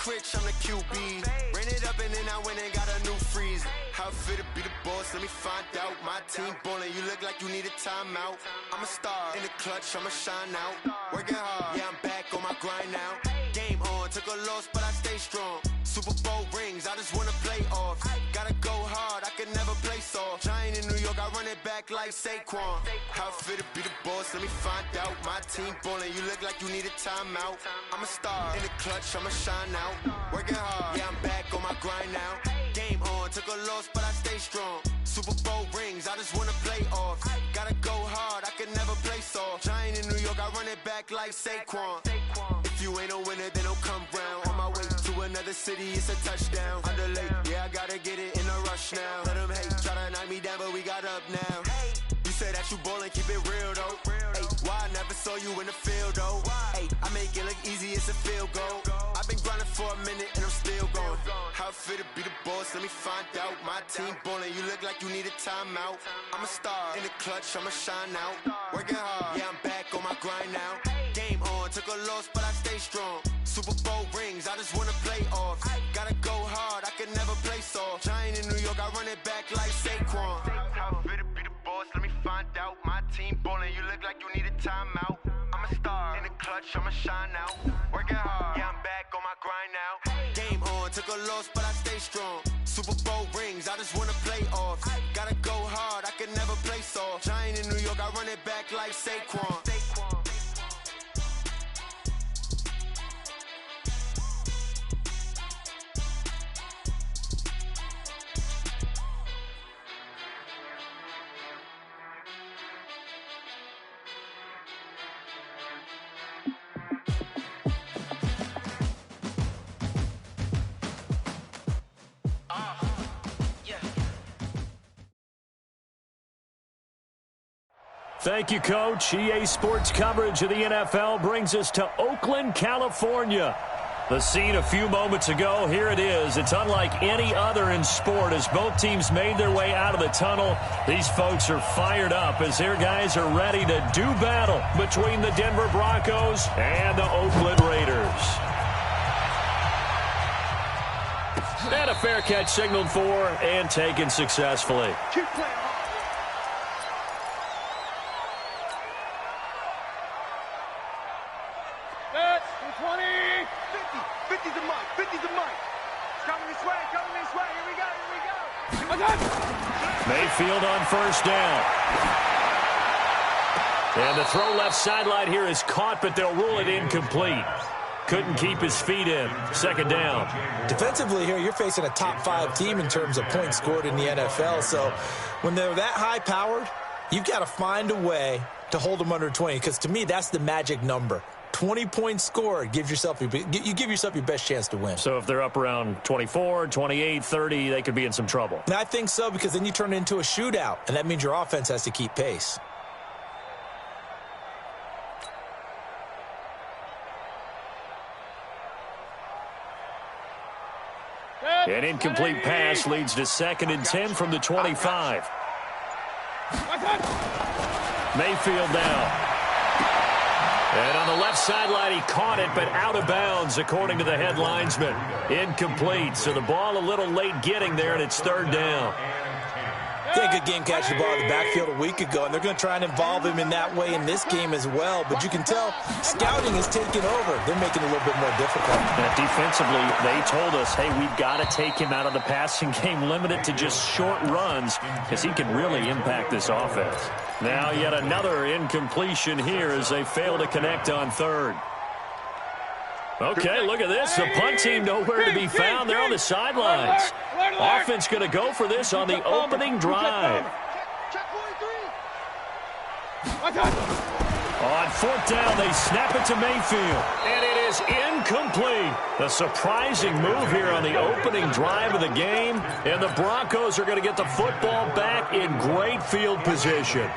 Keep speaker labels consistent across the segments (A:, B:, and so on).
A: Rich, I'm the QB. Ran it up and then I went and got a new freeze. How fit to be the boss? Let me find out. My team ballin', you look like you need a timeout. I'm a star in the clutch, I'ma shine out. Working hard, yeah, I'm back on my grind now. Game on, took a loss, but I stay strong. Super Bowl rings, I just wanna play off. Gotta go hard, I can never play soft. Giant in New York, I run it back like Saquon. How fit to be the boss? Let me find out. My team ballin', you look like you need a timeout. I'm a star in the clutch, I'ma shine out. Working hard, yeah, I'm back on my grind now. Game on, took a loss, but I stay strong. Super Bowl rings, I just wanna play off. Gotta go hard, I can never play soft. Giant in New York, I run it back like Saquon. If you ain't a winner, then don't come round. On my way to another city, it's a touchdown. Underlay, yeah, I gotta get it in a rush now. Let them hate, try to knock me down, but we got up now. You said that you ballin', keep it real though. Hey, why I never saw you in the field though? Hey, I make it look easy, it's a field goal. I've been grinding for a minute and I'm still going. How fit to be the boss? Let me find out. My team ballin', you look like you need a timeout. I'm a star in the clutch, I'ma shine out. Working hard, yeah, I'm back on my grind now. Game on, took a loss, but I stay strong. Super Bowl rings, I just wanna play off. Gotta go hard, I can never play soft. Giant in New York, I run it back like Saquon. How fit to be the boss? Let me find out. My team ballin', you look like you need a timeout. I'm a star in the clutch, I'ma shine out. Working hard, yeah, I'm back on my grind now. Game on, took a loss, but I stay strong. Super Bowl rings, I just wanna play off. Gotta go hard, I can never play soft. Giant in New York, I run it back like Saquon.
B: Thank you, Coach. EA Sports coverage of the NFL brings us to Oakland, California. The scene a few moments ago, here it is. It's unlike any other in sport as both teams made their way out of the tunnel. These folks are fired up as their guys are ready to do battle between the Denver Broncos and the Oakland Raiders. And a fair catch signaled for and taken successfully.
C: Keep playing.
B: Mayfield on first down. And the throw left sideline here is caught, but they'll rule it incomplete. Couldn't keep his feet in. Second down.
D: Defensively here, you're facing a top-5 team in terms of points scored in the NFL. So when they're that high-powered, you've got to find a way to hold them under 20, because to me, that's the magic number. 20 points scored, you give yourself your best chance to win.
B: So if they're up around 24, 28, 30, they could be in some trouble.
D: And I think so, because then you turn it into a shootout, and that means your offense has to keep pace.
B: An incomplete pass leads to 2nd and 10 from the 25. Mayfield now. And on the left sideline, he caught it, but out of bounds, according to the head linesman. Incomplete, so the ball a little late getting there, and it's 3rd down.
D: They had a good game catching the ball in the backfield a week ago, and they're going to try and involve him in that way in this game as well. But you can tell scouting is taking over. They're making it a little bit more difficult.
B: And defensively, they told us, hey, we've got to take him out of the passing game, limit it to just short runs, because he can really impact this offense. Now yet another incompletion here as they fail to connect on 3rd. Okay, look at this. The punt team nowhere to be found. They're on the sidelines. Offense going to go for this on the opening drive. On 4th down, they snap it to Mayfield. And it is incomplete. A surprising move here on the opening drive of the game. And the Broncos are going to get the football back in great field position.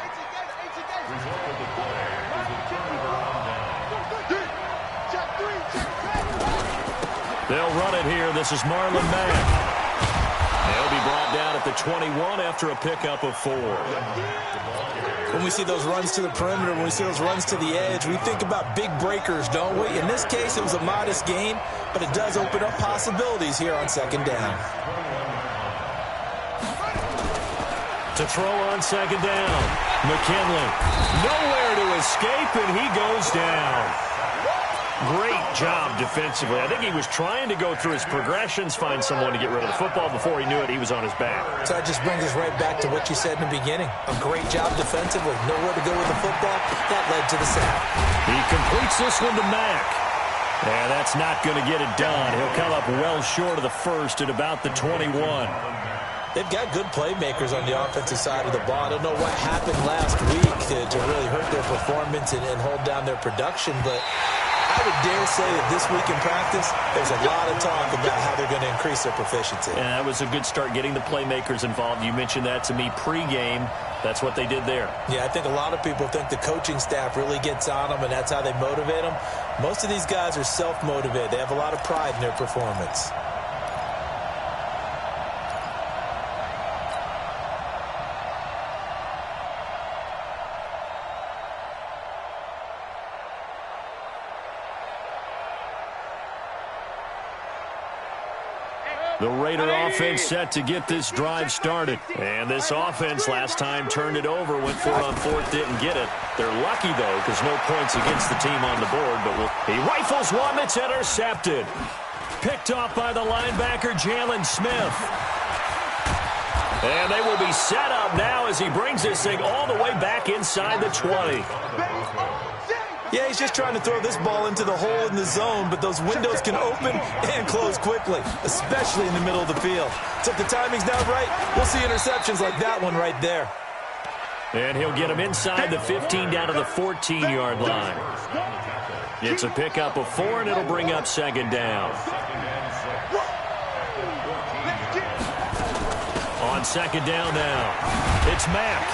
B: They'll run it here. This is Marlon Mack. They'll be brought down at the 21 after a pickup of 4.
D: When we see those runs to the perimeter, when we see those runs to the edge, we think about big breakers, don't we? In this case, it was a modest gain, but it does open up possibilities here on second down.
B: To throw on second down, McKinley. Nowhere to escape, and he goes down. Great job defensively. I think he was trying to go through his progressions, find someone to get rid of the football. Before he knew it, he was on his back.
D: So that just brings us right back to what you said in the beginning. A great job defensively. Nowhere to go with the football. That led to the sack.
B: He completes this one to Mack. And that's not going to get it done. He'll come up well short of the first at about the 21.
D: They've got good playmakers on the offensive side of the ball. I don't know what happened last week to really hurt their performance and hold down their production, but I would dare say that this week in practice, there's a lot of talk about how they're going to increase their proficiency.
B: And that was a good start, getting the playmakers involved. You mentioned that to me pregame. That's what they did there.
D: Yeah, I think a lot of people think the coaching staff really gets on them, and that's how they motivate them. Most of these guys are self-motivated. They have a lot of pride in their performance.
B: The Raider offense set to get this drive started. And this offense last time turned it over, went for it on fourth, didn't get it. They're lucky, though, because no points against the team on the board. But he rifles one that's intercepted. Picked off by the linebacker, Jalen Smith. And they will be set up now as he brings this thing all the way back inside the 20.
D: Yeah, he's just trying to throw this ball into the hole in the zone, but those windows can open and close quickly, especially in the middle of the field. So if the timing's not right, we'll see interceptions like that one right there.
B: And he'll get him inside the 15 down to the 14-yard line. It's a pickup of 4, and it'll bring up second down. On second down now, it's Mack.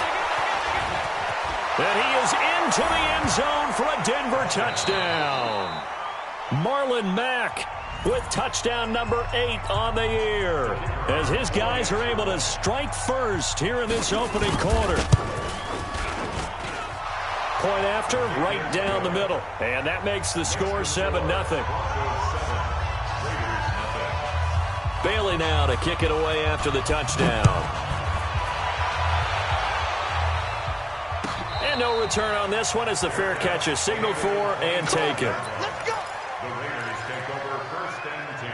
B: And he is into the end zone for a Denver touchdown. Marlon Mack with touchdown number 8 on the year, as his guys are able to strike first here in this opening quarter. Point after, right down the middle. And that makes the score 7-0. Bailey now to kick it away after the touchdown. And no return on this one as the fair catch is signaled for and taken.
C: Let's go. The Raiders take over first and 10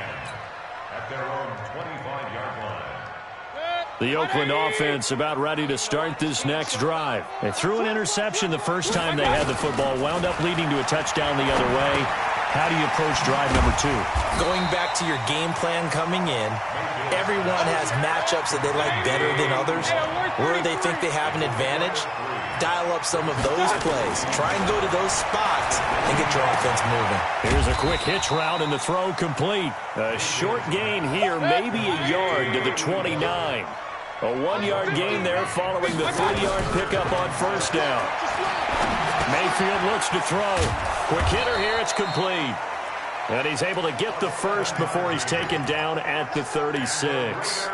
C: at their own 25-yard line.
B: The Oakland offense about ready to start this next drive. They threw an interception the first time they had the football, wound up leading to a touchdown the other way. How do you approach drive number 2?
D: Going back to your game plan coming in, everyone has matchups that they like better than others, where they think they have an advantage. Dial up some of those plays. Try and go to those spots and get your offense moving.
B: Here's a quick hitch route and the throw complete. A short gain here, maybe a yard to the 29. A 1-yard gain there following the 3-yard pickup on first down. Mayfield looks to throw. Quick hitter here, it's complete. And he's able to get the first before he's taken down at the 36.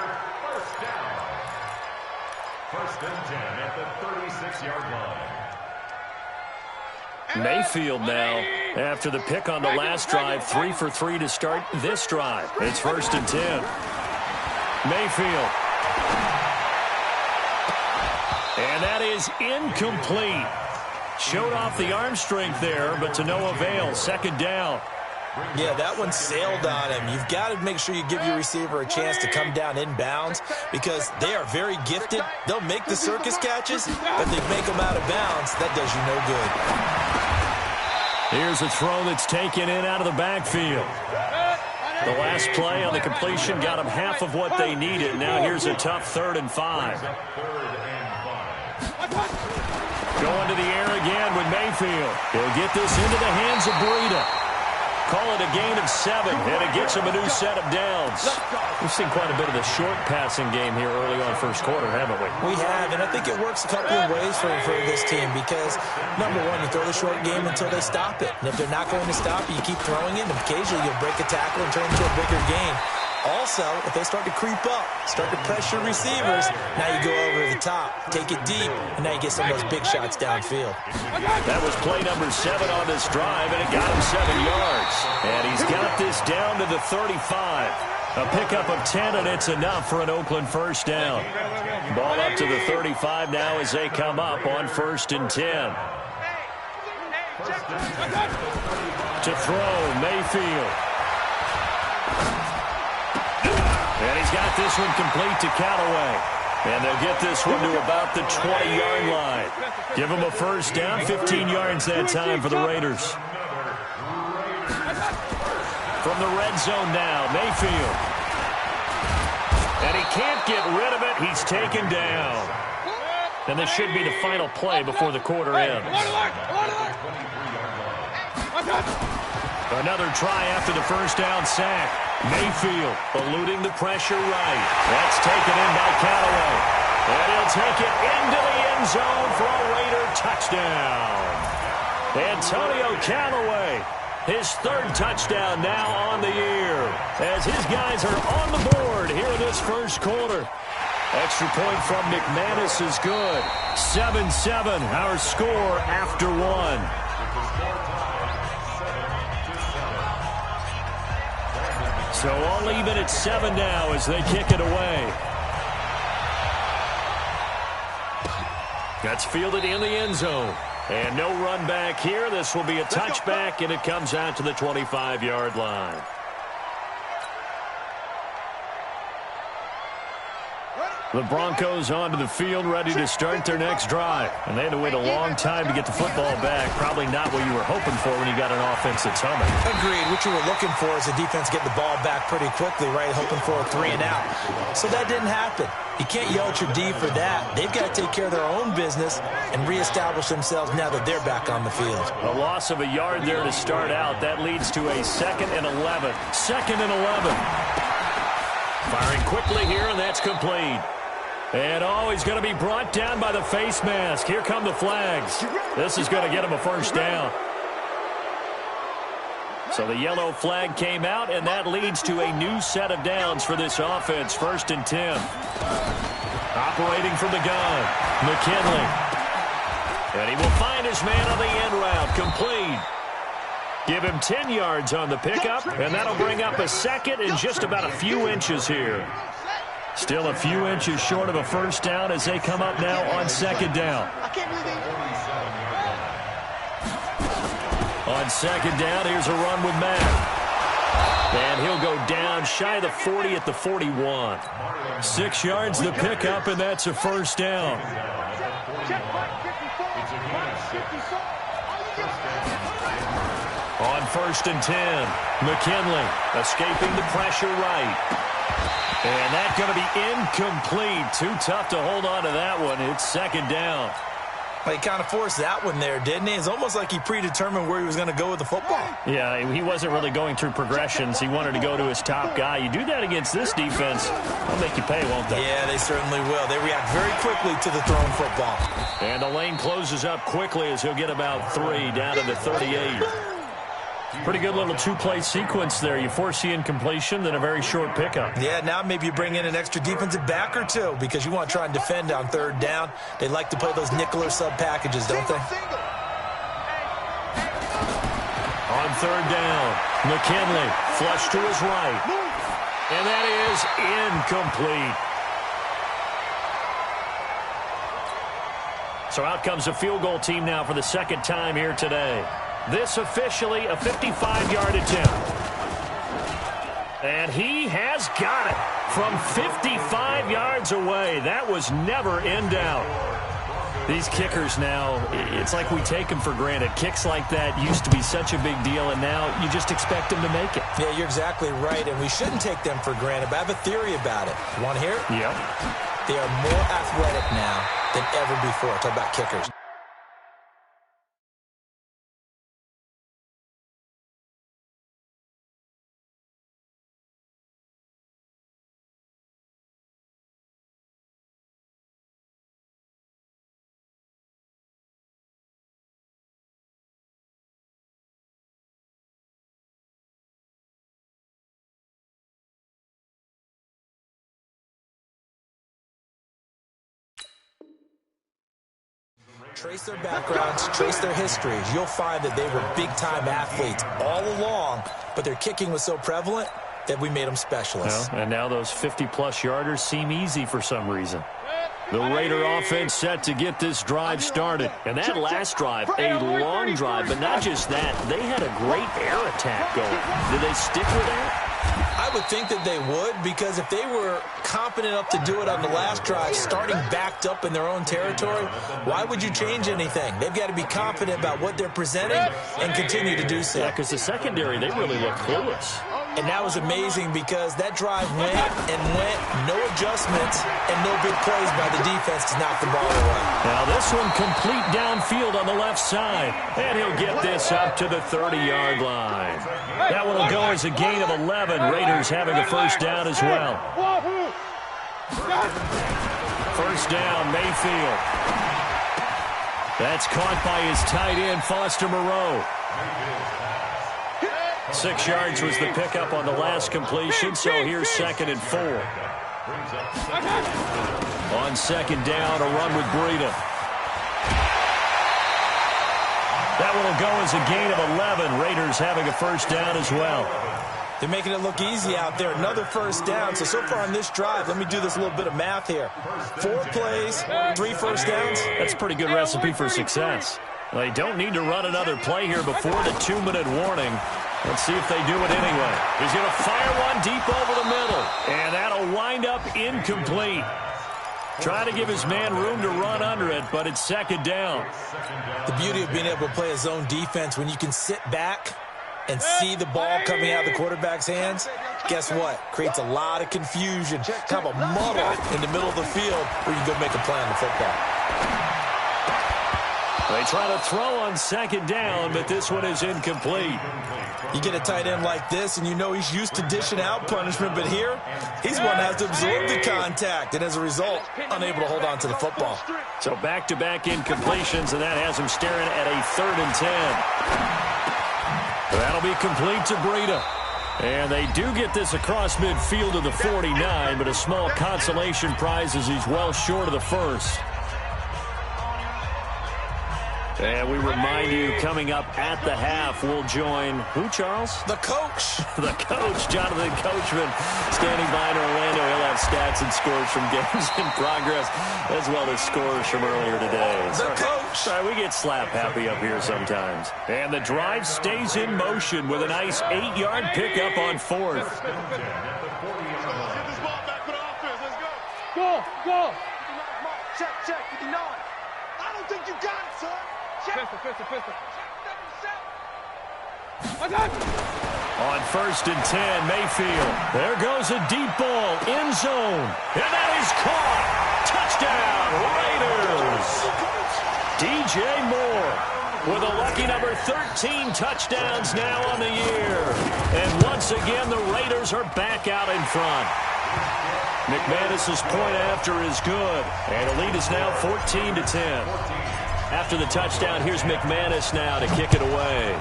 C: First and 10 at the 36-yard line.
B: Mayfield now, after the pick on the last drive, 3 for 3 to start this drive. It's first and 10. Mayfield. And that is incomplete. Showed off the arm strength there, but to no avail. Second down.
D: Yeah, that one sailed on him. You've got to make sure you give your receiver a chance to come down inbounds because they are very gifted. They'll make the circus catches, but they make them out of bounds. That does you no good.
B: Here's a throw that's taken in out of the backfield. The last play on the completion got them half of what they needed. Now here's a tough 3rd and 5. Going to the air again with Mayfield. He'll get this into the hands of Breida. Call it a gain of 7, and it gets him a new set of downs. We've seen quite a bit of the short passing game here early on first quarter, haven't we?
D: We have, and I think it works a couple of ways for this team because, number one, you throw the short game until they stop it. And if they're not going to stop it, you keep throwing it, and occasionally you'll break a tackle and turn into a bigger gain. Also, if they start to creep up, start to pressure receivers, now you go over the top, take it deep, and now you get some of those big shots downfield.
B: That was play number 7 on this drive, and it got him 7 yards. And he's got this down to the 35. A pickup of 10, and it's enough for an Oakland first down. Ball up to the 35 now as they come up on 1st and 10. To throw, Mayfield. And he's got this one complete to Callaway. And they'll get this one to about the 20-yard line. Give him a first down, 15 yards that time for the Raiders. From the red zone now, Mayfield. And he can't get rid of it. He's taken down. And this should be the final play before the quarter ends. Another try after the first down sack. Mayfield eluding the pressure right. That's taken in by Callaway. And he'll take it into the end zone for a Raider touchdown. Antonio Callaway, his 3rd touchdown now on the year, as his guys are on the board here in this first quarter. Extra point from McManus is good. 7-7, our score after 1. So all even at 7 now as they kick it away. That's fielded in the end zone. And no run back here. This will be a touchback, and it comes out to the 25-yard line. The Broncos onto the field, ready to start their next drive. And they had to wait a long time to get the football back. Probably not what you were hoping for when you got an offense that's humming.
D: Agreed. What you were looking for is the defense getting the ball back pretty quickly, right? Hoping for a 3 and out. So that didn't happen. You can't yell at your D for that. They've got to take care of their own business and reestablish themselves now that they're back on the field.
B: A loss of a yard there to start out. That leads to a 2nd and 11. 2nd and 11. Firing quickly here, and that's complete. And he's going to be brought down by the face mask. Here come the flags. This is going to get him a first down. So the yellow flag came out, and that leads to a new set of downs for this offense. 1st and 10. Operating from the gun, McKinley. And he will find his man on the end route. Complete. Give him 10 yards on the pickup, and that'll bring up a 2nd and just about a few inches here. Still a few inches short of a first down as they come up now on 2nd down. On 2nd down, here's a run with Matt. And he'll go down shy of the 40 at the 41. 6 yards the pickup, and that's a first down. On 1st and 10, McKinley escaping the pressure right. And that's going to be incomplete. Too tough to hold on to that one. It's 2nd down.
D: Well, he kind of forced that one there, didn't he? It's almost like he predetermined where he was going to go with the football.
B: Yeah, he wasn't really going through progressions. He wanted to go to his top guy. You do that against this defense, they'll make you pay, won't they?
D: Yeah, they certainly will. They react very quickly to the thrown football.
B: And the lane closes up quickly as he'll get about 3 down to the 38. Pretty good little 2-play sequence there. You force the incompletion, then a very short pickup.
D: Yeah, now maybe you bring in an extra defensive back or 2 because you want to try and defend on 3rd down. They like to play those nickel or sub packages, don't they?
B: On 3rd down, McKinley flush to his right. And that is incomplete. So out comes a field goal team now for the 2nd time here today. This officially a 55-yard attempt. And he has got it from 55 yards away. That was never in doubt. These kickers now, it's like we take them for granted. Kicks like that used to be such a big deal, and now you just expect them to make it.
D: Yeah, you're exactly right, and we shouldn't take them for granted, but I have a theory about it. You want to hear it?
B: Yep.
D: They are more athletic now than ever before. Talk about kickers. Trace their backgrounds, trace their histories. You'll find that they were big-time athletes all along, but their kicking was so prevalent that we made them specialists.
B: Well, and now those 50-plus yarders seem easy for some reason. The Raider offense set to get this drive started. And that last drive, a long drive, but not just that. They had a great air attack going. Did they stick with that?
D: I would think that they would, because if they were confident enough to do it on the last drive, starting backed up in their own territory, why would you change anything? They've got to be confident about what they're presenting and continue to do so.
B: Yeah, because the secondary, they really look clueless.
D: And that was amazing because that drive went and went, no adjustments, and no big plays by the defense to knock the ball away.
B: Now this one complete downfield on the left side. And he'll get this up to the 30-yard line. That one will go as a gain of 11. Raiders having a first down as well. First down, Mayfield. That's caught by his tight end, Foster Moreau. 6 yards was the pickup on the last completion, so here's 2nd and 4. On 2nd down, a run with Breida. That one will go as a gain of 11. Raiders having a first down as well.
D: They're making it look easy out there. Another first down. So far on this drive, let me do this little bit of math here. 4 plays, 3 first downs.
B: That's a pretty good recipe for success. They don't need to run another play here before the 2-minute warning. Let's see if they do it anyway. He's going to fire one deep over the middle. And that'll wind up incomplete. Try to give his man room to run under it, but it's 2nd down.
D: The beauty of being able to play a zone defense, when you can sit back and see the ball coming out of the quarterback's hands, guess what? Creates a lot of confusion, kind of a muddle in the middle of the field where you can go make a play on the football.
B: They try to throw on 2nd down, but this one is incomplete.
D: You get a tight end like this, and you know he's used to dishing out punishment, but here, he's one that has to absorb the contact, and as a result, unable to hold on to the football.
B: So back-to-back incompletions, and that has him staring at a 3rd and 10. That'll be complete to Breida. And they do get this across midfield to the 49, but a small consolation prize as he's well short of the first. And we remind you, coming up at the half, we'll join who, Charles?
D: The coach.
B: The coach, Jonathan Coachman, standing by in Orlando. He'll have stats and scores from games in progress, as well as scores from earlier today.
D: The coach.
B: Sorry, we get slap happy up here sometimes. And the drive stays in motion with a nice 8-yard pickup on 4th.
E: Go. Check. 59. I don't think you got it, son. Pistol.
B: On 1st and 10, Mayfield. There goes a deep ball, end zone. And that is caught. Touchdown, Raiders. DJ Moore with a lucky number 13 touchdowns now on the year. And once again, the Raiders are back out in front. McManus's point after is good. And the lead is now 14-10. After the touchdown, here's McManus now to kick it away.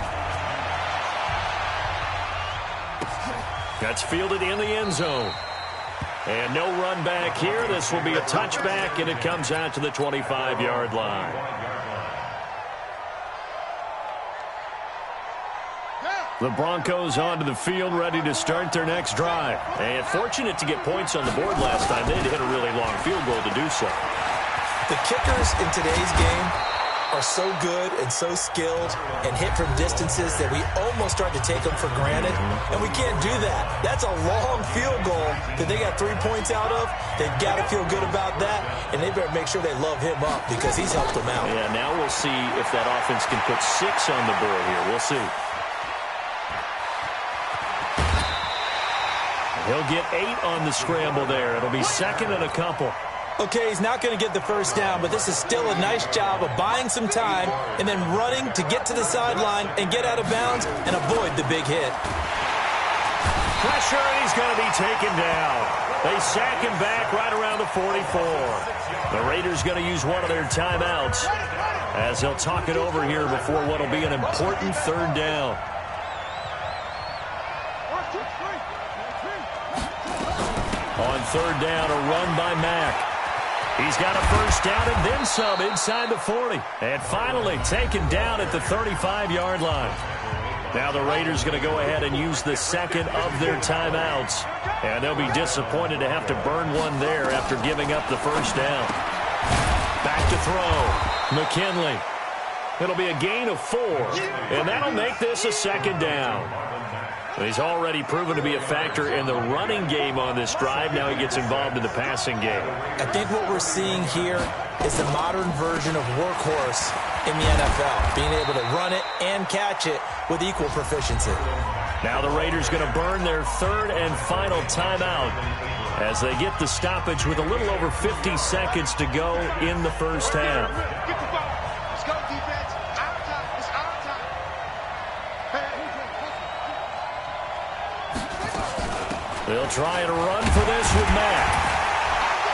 B: That's fielded in the end zone. And no run back here. This will be a touchback, and it comes out to the 25-yard line. The Broncos onto the field, ready to start their next drive. And fortunate to get points on the board last time. They had to hit a really long field goal to do so.
D: The kickers in today's game are so good and so skilled and hit from distances that we almost start to take them for granted, and we can't do that. That's a long field goal that they got 3 points out of. They've got to feel good about that, and they better make sure they love him up because he's helped them out.
B: Yeah, now we'll see if that offense can put 6 on the board here. We'll see. He'll get 8 on the scramble there. It'll be 2nd and a couple.
D: Okay, he's not going to get the first down, but this is still a nice job of buying some time and then running to get to the sideline and get out of bounds and avoid the big hit.
B: Pressure, and he's going to be taken down. They sack him back right around the 44. The Raiders going to use one of their timeouts as they'll talk it over here before what will be an important 3rd down. On 3rd down, a run by Mack. He's got a first down and then some inside the 40. And finally taken down at the 35-yard line. Now the Raiders going to go ahead and use the second of their timeouts. And they'll be disappointed to have to burn one there after giving up the first down. Back to throw. McKinley. It'll be a gain of 4. And that'll make this a second down. He's already proven to be a factor in the running game on this drive. Now he gets involved in the passing game.
D: I think what we're seeing here is the modern version of workhorse in the NFL, being able to run it and catch it with equal proficiency.
B: Now the Raiders going to burn their third and final timeout as they get the stoppage with a little over 50 seconds to go in the first half.
E: Get the ball. Let's go, defense. Our time. It's our time.
B: They'll try and run for this with Mack.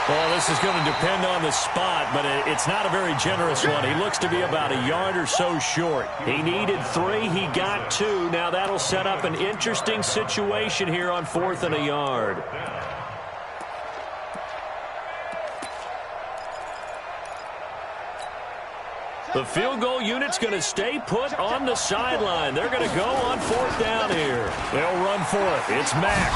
B: Well, this is going to depend on the spot, but it's not a very generous one. He looks to be about a yard or so short. He needed 3. He got 2. Now that'll set up an interesting situation here on 4th and a yard. The field goal unit's going to stay put on the sideline. They're going to go on 4th down here. They'll run for it. It's Mack.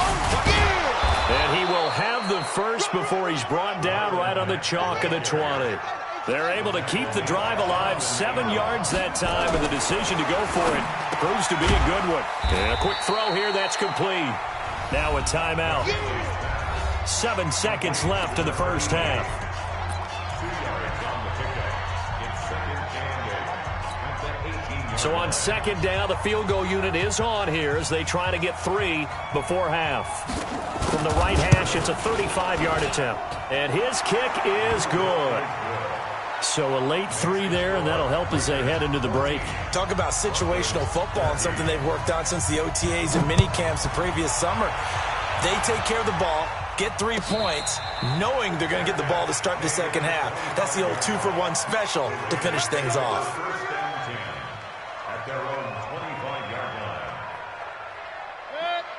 B: And he will have the first before he's brought down right on the chalk of the 20. They're able to keep the drive alive, 7 yards that time, and the decision to go for it proves to be a good one. And a quick throw here, that's complete. Now a timeout. 7 seconds left in the first half. So on second down, the field goal unit is on here as they try to get 3 before half. From the right hash, it's a 35-yard attempt. And his kick is good. So a late 3 there, and that'll help as they head into the break.
D: Talk about situational football and something they've worked on since the OTAs and mini camps the previous summer. They take care of the ball, get 3 points, knowing they're going to get the ball to start the second half. That's the old 2-for-1 special to finish things off.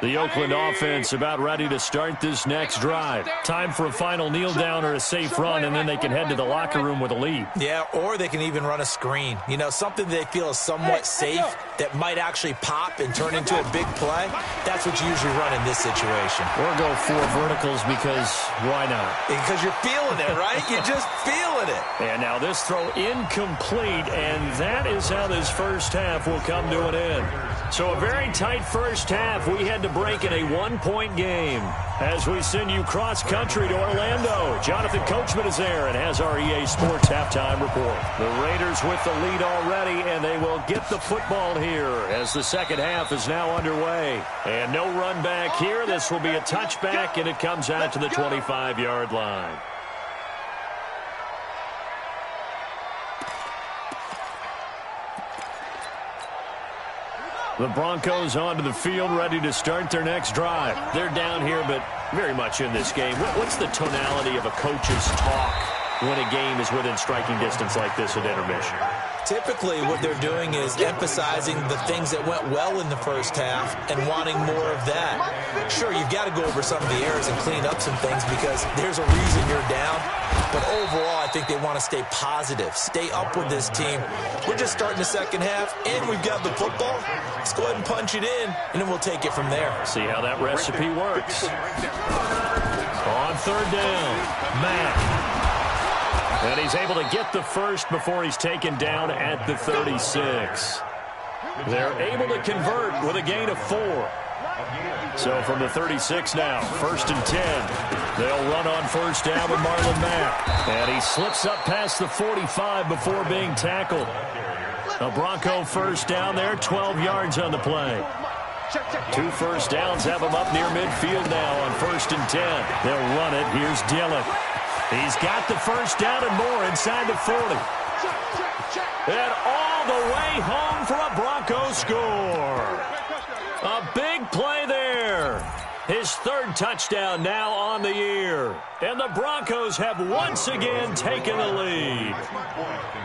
B: The Oakland offense about ready to start this next drive. Time for a final kneel down or a safe run, and then they can head to the locker room with a lead.
D: Yeah, or they can even run a screen. You know, something they feel is somewhat safe that might actually pop and turn into a big play. That's what you usually run in this situation.
B: Or go 4 verticals because why not?
D: Because you're feeling it, right? You're just feeling it.
B: And now this throw incomplete, and that is how this first half will come to an end. So a very tight first half. We had to break in a 1-point game. As we send you cross-country to Orlando, Jonathan Coachman is there and has our EA Sports halftime report. The Raiders with the lead already, and they will get the football here as the second half is now underway. And no run back here. This will be a touchback, and it comes out to the 25-yard line. The Broncos onto the field, ready to start their next drive. They're down here, but very much in this game. What's the tonality of a coach's talk when a game is within striking distance like this at intermission?
D: Typically, what they're doing is emphasizing the things that went well in the first half and wanting more of that. Sure, you've got to go over some of the errors and clean up some things because there's a reason you're down. But overall, I think they want to stay positive, stay up with this team. We're just starting the second half, and we've got the football. Let's go ahead and punch it in, and then we'll take it from there.
B: See how that recipe works. On third down, Mack. And he's able to get the first before he's taken down at the 36. They're able to convert with a gain of 4. So from the 36 now, 1st and 10. They'll run on first down with Marlon Mack. And he slips up past the 45 before being tackled. A Bronco first down there, 12 yards on the play. 2 first downs have him up near midfield now on 1st and 10. They'll run it. Here's Dillon. He's got the first down and more inside the 40. And all the way home for a Bronco score. A big play there. His third touchdown now on the year. And the Broncos have once again taken the lead.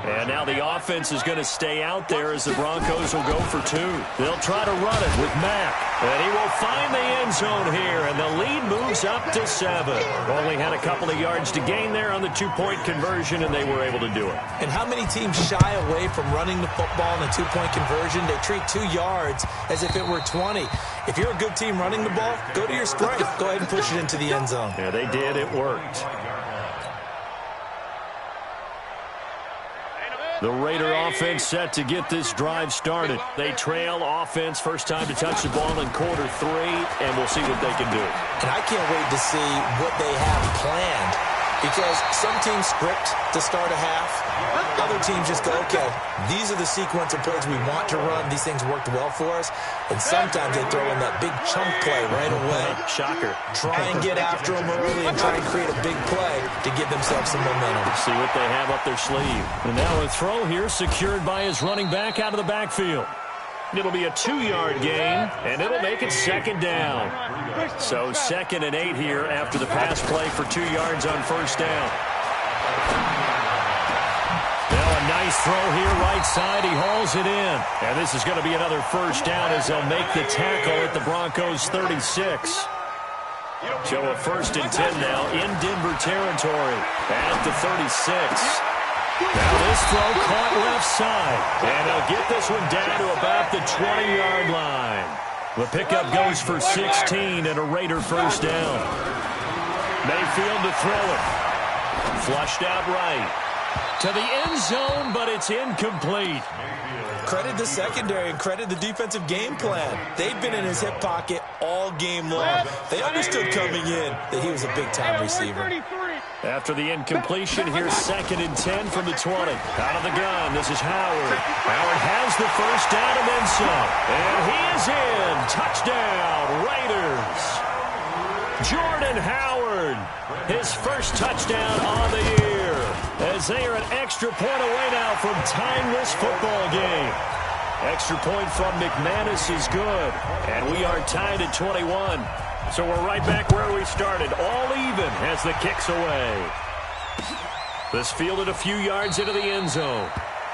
B: And now the offense is going to stay out there as the Broncos will go for two. They'll try to run it with Mack. And he will find the end zone here, and the lead moves up to 7. Only had a couple of yards to gain there on the two-point conversion, and they were able to do it.
D: And how many teams shy away from running the football in a two-point conversion? They treat 2 yards as if it were 20. If you're a good team running the ball, go to your strength. Go ahead and push it into the end zone.
B: Yeah, they did. It worked. The Raider offense set to get this drive started. They trail offense first time to touch the ball in quarter 3, and we'll see what they can do.
D: And I can't wait to see what they have planned, because some teams script to start a half. Other teams just go, okay, these are the sequence of plays we want to run. These things worked well for us. And sometimes they throw in that big chunk play right away.
B: Shocker.
D: Try and get after them early and try and create a big play to give themselves some momentum.
B: See what they have up their sleeve. And now a throw here secured by his running back out of the backfield. It'll be a 2-yard gain, and it'll make it second down. So 2nd and 8 here after the pass play for 2 yards on first down. Now a nice throw here right side. He hauls it in. And this is going to be another first down as they'll make the tackle at the Broncos 36. So a 1st and 10 now in Denver territory at the 36. Now this throw caught left side. And he'll get this one down to about the 20-yard line. The pickup goes for 16 and a Raider first down. Mayfield to throw it. Flushed out right. To the end zone, but it's incomplete.
D: Credit the secondary and credit the defensive game plan. They've been in his hip pocket all game long. They understood coming in that he was a big-time receiver.
B: After the incompletion, here's 2nd and 10 from the 20. Out of the gun, this is Howard. Howard has the first down and then some. And he is in. Touchdown, Raiders. Jordan Howard, his first touchdown on the year, as they are an extra point away now from tying this football game. Extra point from McManus is good, and we are tied at 21. So we're right back where we started, all even as the kick's away. This fielded a few yards into the end zone,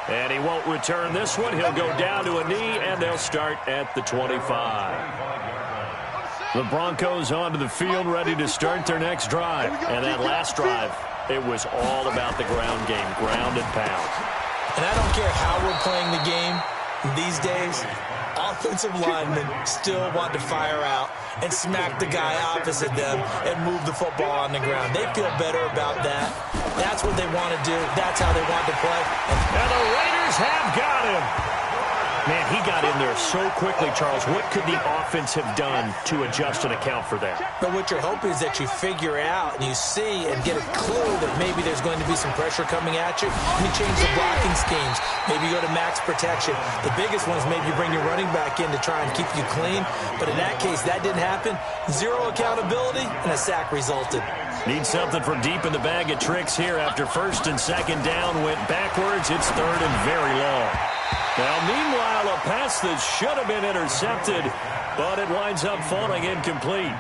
B: and he won't return this one. He'll go down to a knee, and they'll start at the 25. The Broncos onto the field, ready to start their next drive. And that last drive, it was all about the ground game, ground and pound.
D: And I don't care how we're playing the game these days, offensive linemen still want to fire out and smack the guy opposite them and move the football on the ground. They feel better about that. That's what they want to do. That's how they want to play.
B: And the Raiders have got him. Man, he got in there so quickly, Charles. What could the offense have done to adjust and account for that?
D: But what you're hoping is that you figure out and you see and get a clue that maybe there's going to be some pressure coming at you. And you change the blocking schemes. Maybe you go to max protection. The biggest one is maybe you bring your running back in to try and keep you clean. But in that case, that didn't happen. Zero accountability, and a sack resulted.
B: Need something from deep in the bag of tricks here after 1st and 2nd down went backwards. It's 3rd and very long. Now, meanwhile, a pass that should have been intercepted, but it winds up falling incomplete.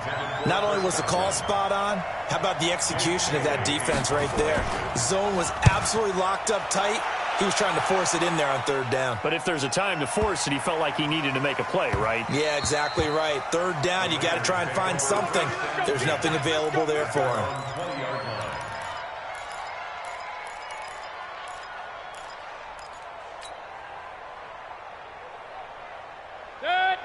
D: Not only was the call spot on, how about the execution of that defense right there? Zone was absolutely locked up tight. He was trying to force it in there on 3rd down.
B: But if there's a time to force it, he felt like he needed to make a play, right?
D: Yeah, exactly right. 3rd down, you got to try and find something. There's nothing available there for him.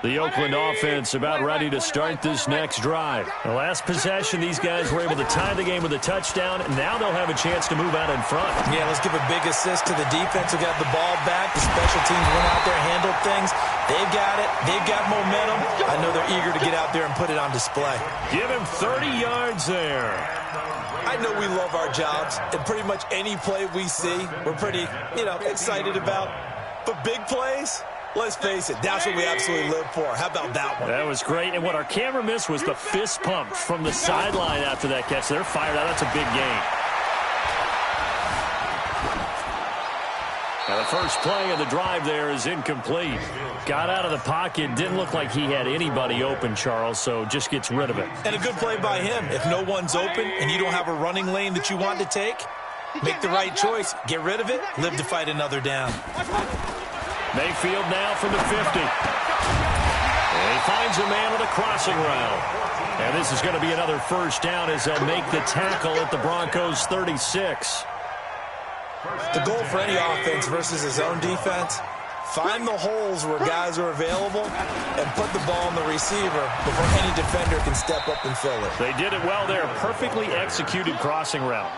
B: The Oakland offense about ready to start this next drive. The last possession, these guys were able to tie the game with a touchdown, and now they'll have a chance to move out in front.
D: Yeah, let's give a big assist to the defense who got the ball back. The special teams went out there and handled things. They've got it. They've got momentum. I know they're eager to get out there and put it on display.
B: Give him 30 yards there.
D: I know we love our jobs, and pretty much any play we see, we're pretty, excited about. But big plays, let's face it, that's what we absolutely live for. How about that one?
B: That was great. And what our camera missed was the fist pump from the sideline after that catch. They're fired out. That's a big game. Now the first play of the drive there is incomplete. Got out of the pocket. Didn't look like he had anybody open, Charles, so just gets rid of it.
D: And a good play by him. If no one's open and you don't have a running lane that you want to take, make the right choice. Get rid of it. Live to fight another down.
B: Mayfield now from the 50. And he finds a man with a crossing route. And this is going to be another first down as they'll make the tackle at the Broncos 36.
D: The goal for any offense versus his own defense, find the holes where guys are available and put the ball on the receiver before any defender can step up and fill it.
B: They did it well there. Perfectly executed crossing route.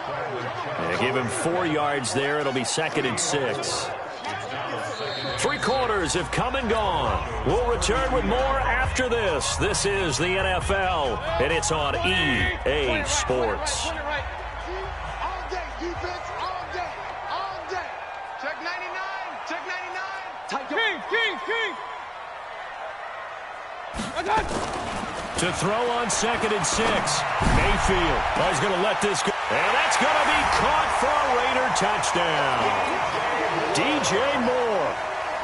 B: And they gave him 4 yards there. It'll be 2nd and 6. 3 quarters have come and gone. We'll return with more after this. This is the NFL, and it's on EA Sports. To throw on 2nd and 6. Mayfield. Oh, he's going to let this go. And that's going to be caught for a Raider touchdown. DJ Moore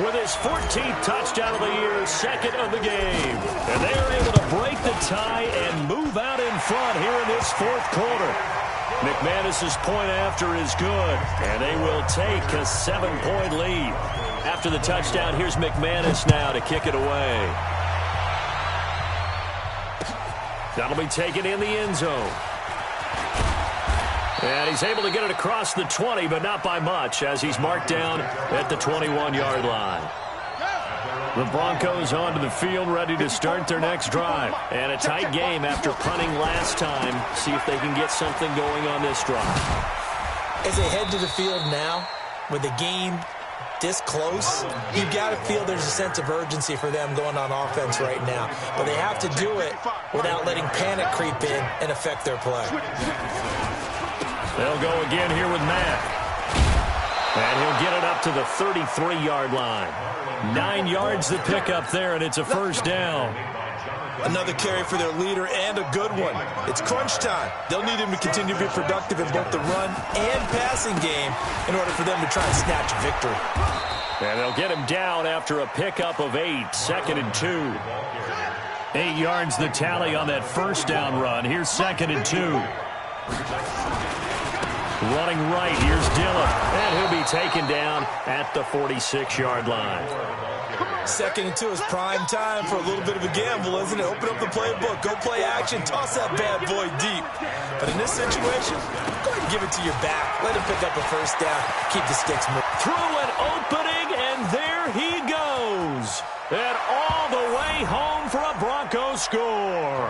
B: with his 14th touchdown of the year, 2nd of the game. And they are able to break the tie and move out in front here in this 4th quarter. McManus's point after is good, and they will take a 7-point lead. After the touchdown, here's McManus now to kick it away. That'll be taken in the end zone. And he's able to get it across the 20, but not by much, as he's marked down at the 21-yard line. The Broncos onto the field, ready to start their next drive. And a tight game after punting last time. See if they can get something going on this drive.
D: As they head to the field now, with the game this close, you've got to feel there's a sense of urgency for them going on offense right now. But they have to do it without letting panic creep in and affect their play.
B: They'll go again here with Matt. And he'll get it up to the 33-yard line. 9 yards to pick up there, and it's a first down.
D: Another carry for their leader, and a good one. It's crunch time. They'll need him to continue to be productive in both the run and passing game in order for them to try and snatch victory.
B: And they'll get him down after a pickup of 8, 2nd and 2. 8 yards the tally on that first down run. Here's 2nd and 2. Running right, here's Dillon. And he'll be taken down at the 46-yard line.
D: 2nd and 2 is prime time for a little bit of a gamble, isn't it? Open up the playbook, go play action, toss that bad boy deep. But in this situation, go ahead and give it to your back. Let him pick up a first down. Keep the sticks moving.
B: Through an opening, and there he goes. And all the way home for a Broncos score.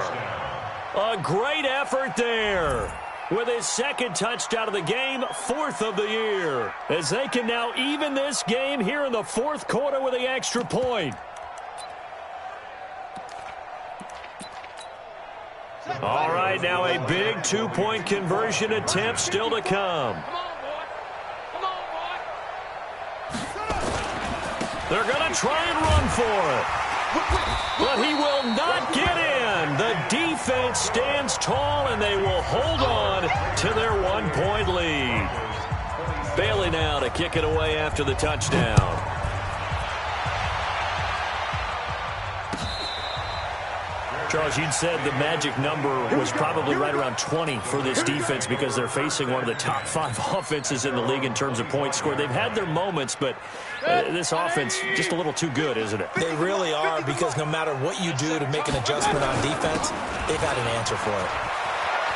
B: A great effort there. With his 2nd touchdown of the game, 4th of the year. As they can now even this game here in the 4th quarter with the extra point. All right, now a big 2-point conversion attempt still to come. They're going to try and run for it. But he will not get in. The defense stands tall, and they will hold on to their 1-point lead. Bailey now to kick it away after the touchdown. Charles, you'd said the magic number was probably right around 20 for this defense because they're facing one of the top 5 offenses in the league in terms of points scored. They've had their moments, but this offense just a little too good, isn't it?
D: They really are, because no matter what you do to make an adjustment on defense, they've got an answer for it.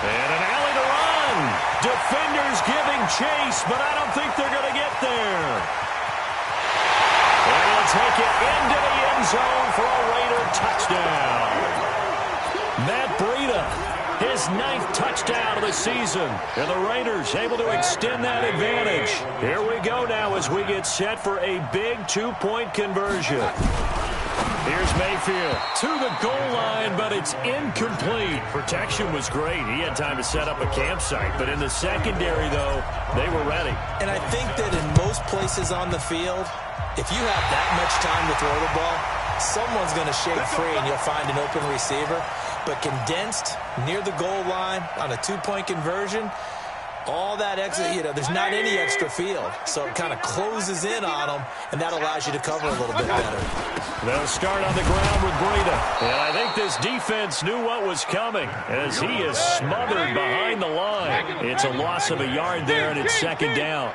B: And an alley to run. Defenders giving chase, but I don't think they're going to get there. And he'll take it into the end zone for a Raider touchdown. Matt Breida, his 9th touchdown of the season. And the Raiders able to extend that advantage. Here we go now as we get set for a big 2-point conversion. Here's Mayfield to the goal line, but it's incomplete. Protection was great. He had time to set up a campsite. But in the secondary, though, they were ready.
D: And I think that in most places on the field, if you have that much time to throw the ball, someone's going to shake free and you'll find an open receiver. But condensed near the goal line on a 2-point conversion, All that extra, there's not any extra field. So it kind of closes in on them, and that allows you to cover a little bit better.
B: They'll start on the ground with Breida. And I think this defense knew what was coming as he is smothered behind the line. It's a loss of a yard there, and it's second down.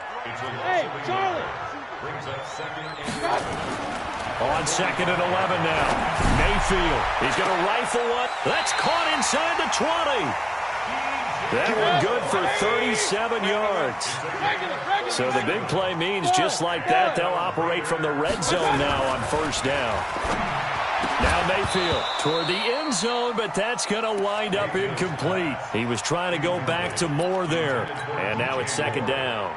E: Hey, Charlie.
B: On second and 11 now. Mayfield. He's going to rifle one. That's caught inside the 20. That one good for 37 yards. So the big play means just like that, they'll operate from the red zone now on first down. Now Mayfield toward the end zone, but that's going to wind up incomplete. He was trying to go back to Moore there, and now it's second down.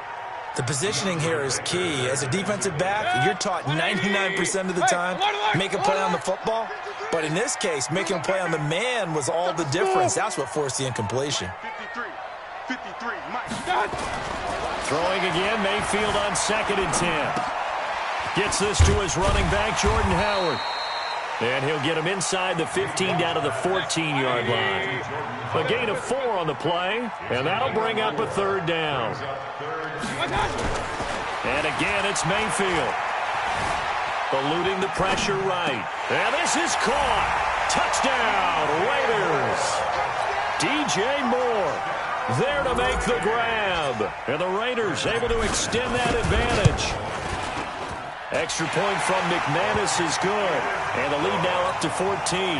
D: The positioning here is key. As a defensive back, you're taught 99% of the time, make a play on the football. But in this case, making a play on the man was all the difference. That's what forced the incompletion.
E: 53, Mike.
B: Throwing again, Mayfield on second and 10. Gets this to his running back, Jordan Howard. And he'll get him inside the 15 down to the 14-yard line. A gain of 4 on the play, and that'll bring up a third down. And again, it's Mayfield. Eluding the pressure right. And this is caught. Touchdown, Raiders. DJ Moore there to make the grab. And the Raiders able to extend that advantage. Extra point from McManus is good. And the lead now up to 14.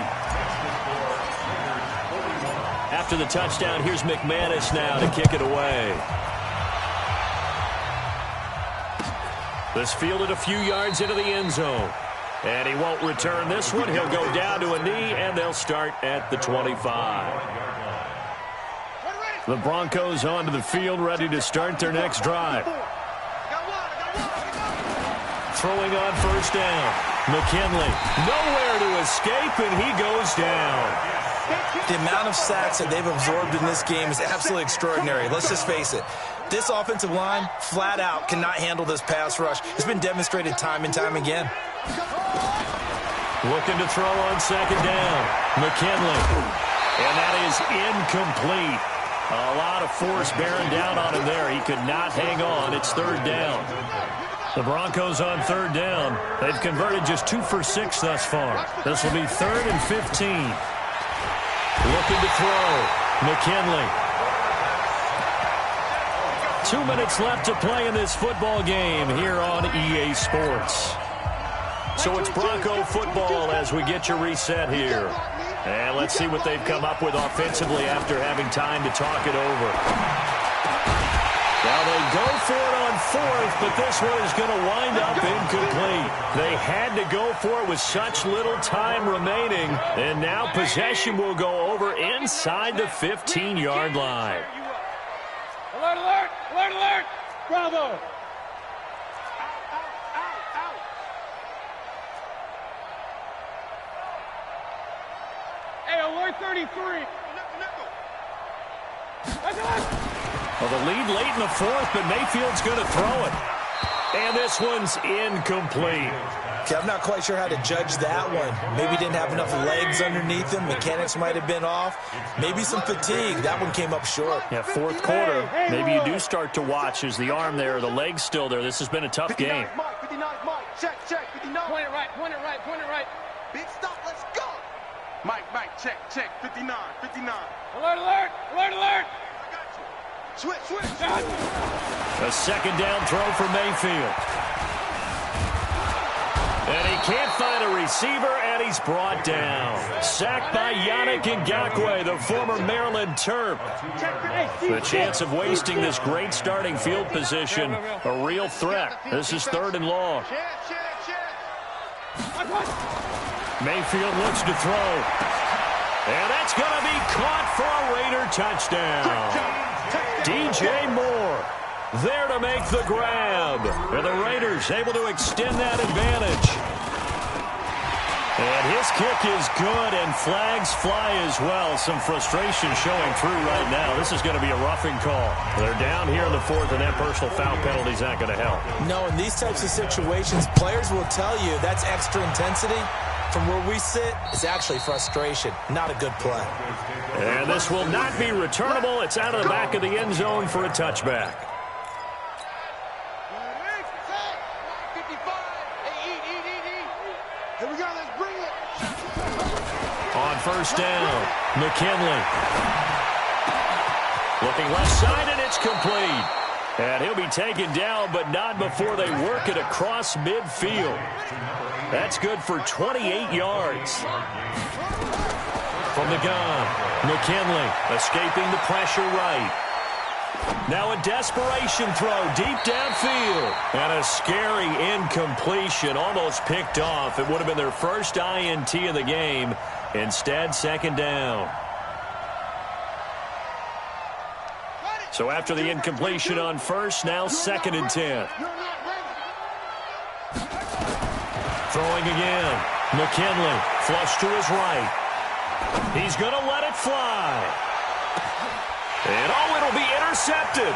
B: After the touchdown, here's McManus now to kick it away. This fielded a few yards into the end zone. And he won't return this one. He'll go down to a knee, and they'll start at the 25. The Broncos onto the field, ready to start their next drive. Throwing on first down. McKinley, nowhere to escape, and he goes down.
D: The amount of sacks that they've absorbed in this game is absolutely extraordinary. Let's just face it. This offensive line, flat out, cannot handle this pass rush. It's been demonstrated time and time again.
B: Looking to throw on second down. McKinley. And that is incomplete. A lot of force bearing down on him there. He could not hang on. It's third down. The Broncos on third down. They've converted just 2 for 6 thus far. This will be third and 15. Looking to throw. McKinley. 2 minutes left to play in this football game here on EA Sports. So it's Bronco football as we get you reset here. And let's see what they've come up with offensively after having time to talk it over. Now they go for it on fourth, but this one is going to wind up incomplete. They had to go for it with such little time remaining. And now possession will go over inside the 15-yard line.
E: Alert, alert, alert, alert. Bravo. Hey, alert 33.
B: Well, the lead late in the fourth, but Mayfield's going to throw it. And this one's incomplete.
D: Okay, I'm not quite sure how to judge that one. Maybe didn't have enough legs underneath him. Mechanics might have been off. Maybe some fatigue. That one came up short.
B: Yeah, fourth quarter, maybe you do start to watch as the arm there, the leg's still there. This has been a tough game.
E: 59, Mike. Check, 59. Point it right, point it right, point it right. Big stop, let's go. Mike, check, 59. Alert, alert, alert, alert. I got you. Switch.
B: A second down throw for Mayfield. And he can't find a receiver, and he's brought down. Sacked by Yannick Ngakoue, the former Maryland Terp. The chance of wasting this great starting field position, a real threat. This is third and long. Mayfield looks to throw. And that's going to be caught for a Raider touchdown. DJ Moore there to make the grab. And the Raiders able to extend that advantage. And his kick is good, and flags fly as well. Some frustration showing through right now. This is going to be a roughing call. They're down here in the fourth, and that personal foul penalty is not going to help.
D: No, in these types of situations, players will tell you that's extra intensity. From where we sit, it's actually frustration, not a good play.
B: And this will not be returnable. It's out of the back of the end zone for a touchback.
E: Here we go, let's bring it.
B: On first down, McKinley. Looking left side, and it's complete. And he'll be taken down, but not before they work it across midfield. That's good for 28 yards. From the gun, McKinley escaping the pressure right. Now a desperation throw deep downfield. And a scary incompletion, almost picked off. It would have been their first INT of the game. Instead, second down. So after the incompletion on first, now second and 10. Throwing again. McKinley, flush to his right. He's going to let it fly. And oh, it'll be intercepted.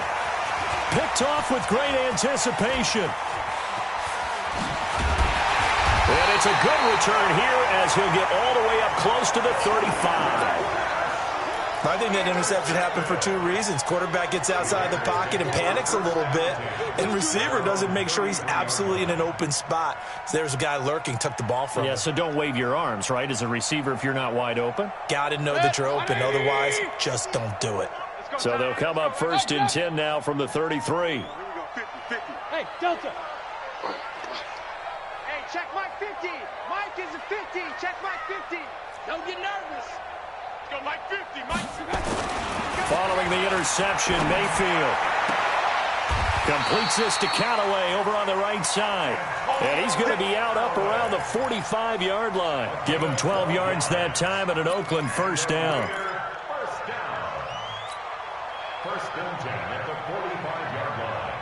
B: Picked off with great anticipation. And it's a good return here as he'll get all the way up close to the 35.
D: I think that interception happened for two reasons. Quarterback gets outside the pocket and panics a little bit, and receiver doesn't make sure he's absolutely in an open spot. So there's a guy lurking, took the ball from him.
B: Yeah, so don't wave your arms, right, as a receiver if you're not wide open?
D: Got to know that you're open. Otherwise, just don't do it.
B: So they'll come up first and 10 now from the 33.
E: Hey, Delta. Hey, check Mike 50. Mike is a 50. Check Mike 50. Don't get nervous. Let's go Mike 50. Mike 50.
B: Following the interception, Mayfield completes this to Callaway over on the right side. And he's going to be out up around the 45-yard line. Give him 12 yards that time and an Oakland first down.
C: First and 10 at the 45-yard line.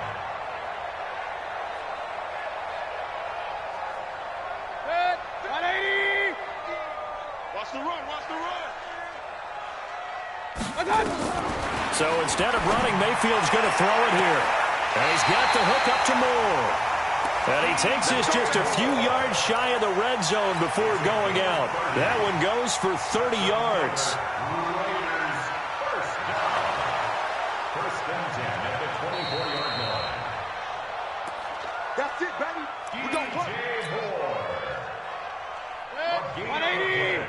E: Good. 180. Watch the run. Watch the run.
B: So instead of running, Mayfield's going to throw it here. And he's got the hook up to Moore. And he takes this just a few yards shy of the red zone before going out. That one goes for 30 yards.
C: First and 10 at the 24-yard line.
E: That's it, baby. We don't play. 180.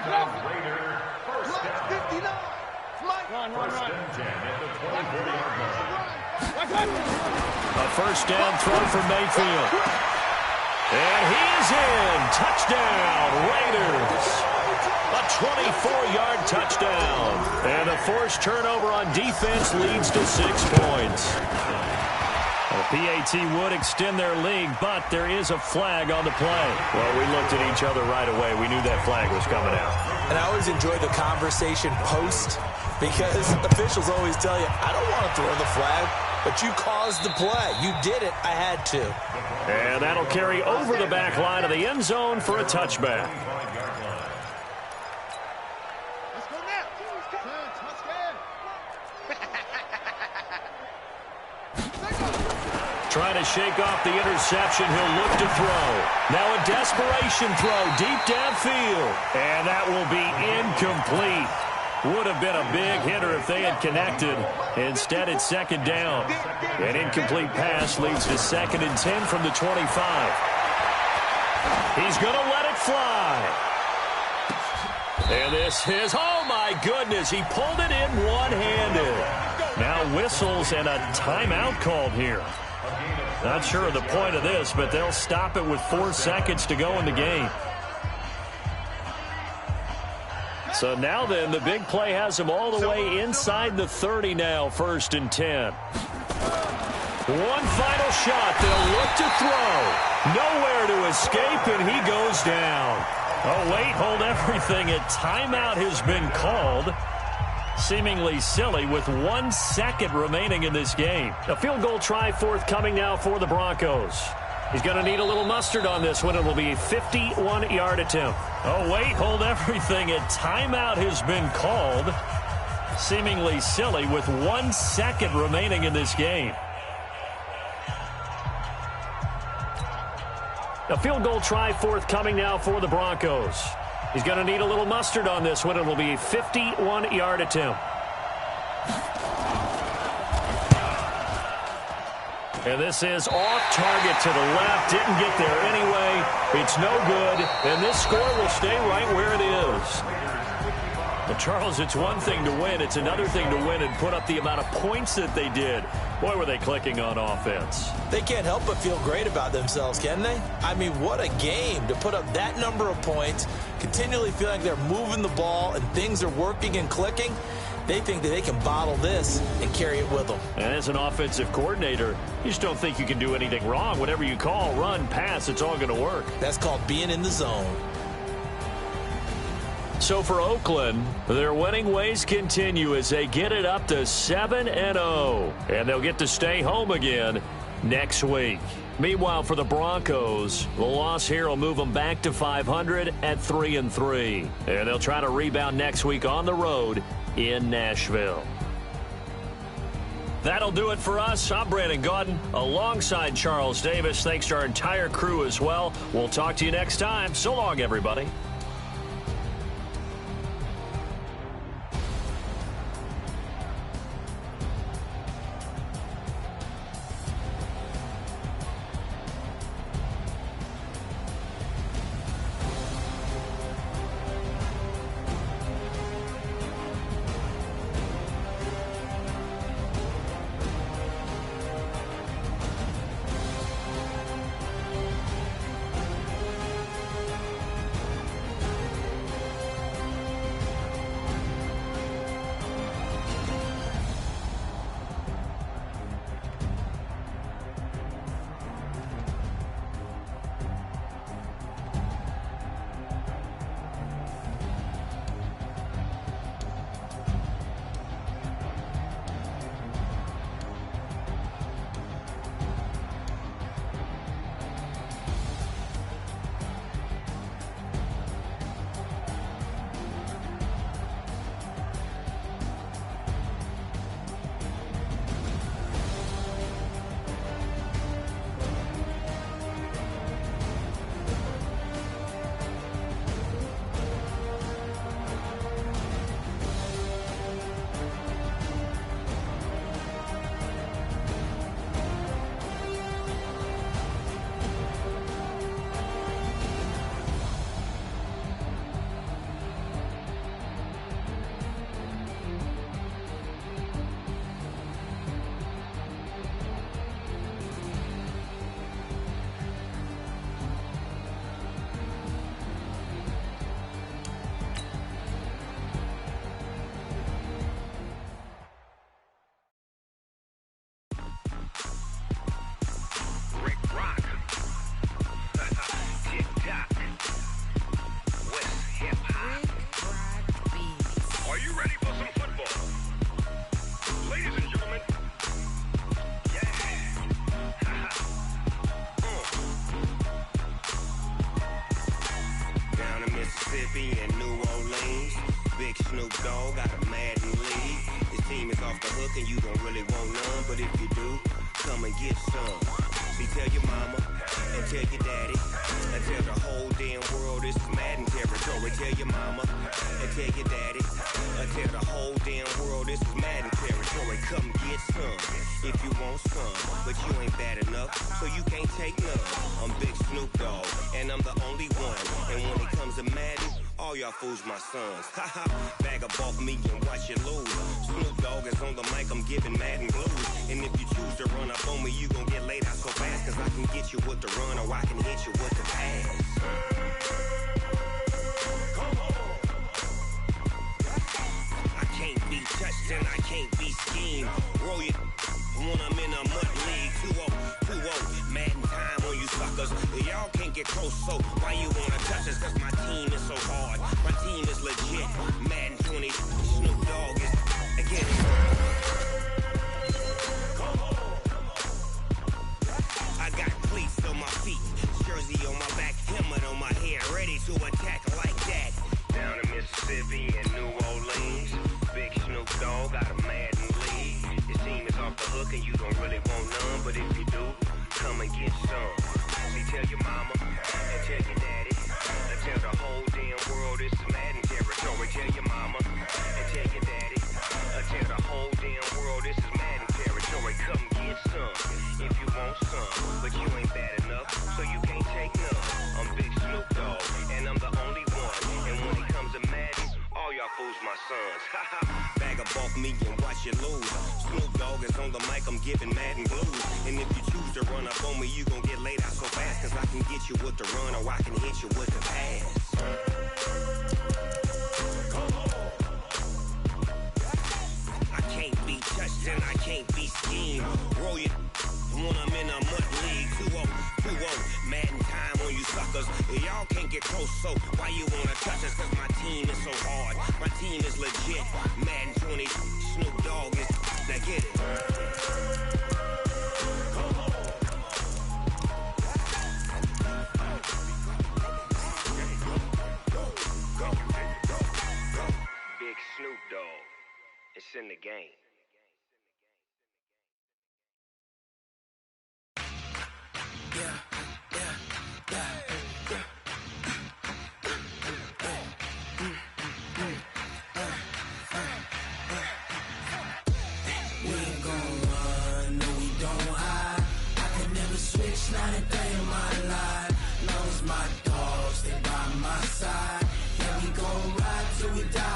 C: Raider, first down.
E: 59.
C: Run. First and 10 at the 24-yard line.
B: A first down throw for Mayfield. And he is in. Touchdown, Raiders. A 24-yard touchdown. And a forced turnover on defense leads to 6 points. The PAT would extend their lead, but there is a flag on the play. Well, we looked at each other right away. We knew that flag was coming out.
D: And I always enjoy the conversation post because officials always tell you, I don't want to throw the flag, but you caused the play. You did it. I had to.
B: And that'll carry over the back line of the end zone for a touchback.
E: Let's go now.
B: Trying to shake off the interception. He'll look to throw. Now a desperation throw deep downfield. And that will be incomplete. Would have been a big hitter if they had connected. Instead, it's second down. An incomplete pass leads to second and 10 from the 25. He's going to let it fly. And this is, oh my goodness, he pulled it in one-handed. Now whistles and a timeout called here. Not sure of the point of this, but they'll stop it with 4 seconds to go in the game. So now then, the big play has them all the way inside the 30 now, first and 10. One final shot. They'll look to throw. Nowhere to escape, and he goes down. Oh, wait, hold everything. A timeout has been called. Seemingly silly with 1 second remaining in this game. A field goal try forthcoming now for the Broncos. He's going to need a little mustard on this one. It will be a 51-yard attempt. Oh, wait, hold everything. A timeout has been called. Seemingly silly with 1 second remaining in this game. A field goal try forthcoming now for the Broncos. He's going to need a little mustard on this one. It'll be a 51-yard attempt. And this is off target to the left. Didn't get there anyway. It's no good. And this score will stay right where it is. Well, Charles, it's one thing to win. It's another thing to win and put up the amount of points that they did. Boy, were they clicking on offense.
D: They can't help but feel great about themselves, can they? I mean, what a game to put up that number of points, continually feel like they're moving the ball and things are working and clicking. They think that they can bottle this and carry it with them.
B: And as an offensive coordinator, you just don't think you can do anything wrong. Whatever you call, run, pass, it's all going to work.
D: That's called being in the zone.
B: So for Oakland, their winning ways continue as they get it up to 7-0. And they'll get to stay home again next week. Meanwhile, for the Broncos, the loss here will move them back to 500 at 3-3. And they'll try to rebound next week on the road in Nashville. That'll do it for us. I'm Brandon Gaudin alongside Charles Davis. Thanks to our entire crew as well. We'll talk to you next time. So long, everybody.
F: Mississippi and New Orleans. Big Snoop Dogg got a Madden league. His team is off the hook and you don't really want none, but if you do, come and get some. See, tell your mama and tell your daddy and tell the whole damn world this is Madden territory. Tell your mama and tell your daddy and tell the whole damn world this is Madden territory. Come get some if you want some, but you ain't bad enough, so you can't take none. I'm Big Snoop Dogg and I'm the only one, and when it comes to Madden, all y'all fools my sons. Haha, bag up off me and watch you lose. Snoop Dogg is on the mic, I'm giving Madden blues. And if you choose to run up on me, you gon' get laid out so fast, cause I can get you with the run or I can hit you with the pass. Come on. I can't be touched and I can't be schemed. Roll it when I'm in a mud league. 2-0, Madden time on you suckers. Y'all can't get close, so why you wanna touch us? Cause my team is so hard. My team is legit. Madden 20, Snoop Dogg is again. Come on. I got cleats on my feet, jersey on my back, helmet on my head, ready to attack like that. Down in Mississippi and New Orleans, Big Snoop Dogg got a Madden league. His team is off the hook and you don't really want none, but if you do, come and get some. See, tell your mama and tell your daddy Tell the whole damn world this is Madden territory. Tell your mama and tell your daddy. Tell the whole damn world this is Madden territory. Come get some if you want some, but you ain't bad enough, so you can't take none. I'm Big Snoop Dogg, and I'm the only one. And when it comes to Madden, all y'all fools my sons. Bag up off me and watch you lose. Snoop Dogg is on the mic, I'm giving Madden blues. And if you choose to run up on me, you gon' get laid out so fast. Cause I can get you with the run or I can hit you with the pass. I can't be touched and I can't be schemed. Roll you when I'm in a mud league. 2-0, Madden time on you suckers. Y'all can't get close, so why you wanna touch us? Cause my team is so hard, my team is legit. Madden 20, Snoop Dogg is, now get it. Big Snoop Dogg, it's in the game.
G: Not a day in my life, long as my dogs, they by my side. Yeah, we gon' ride till we die.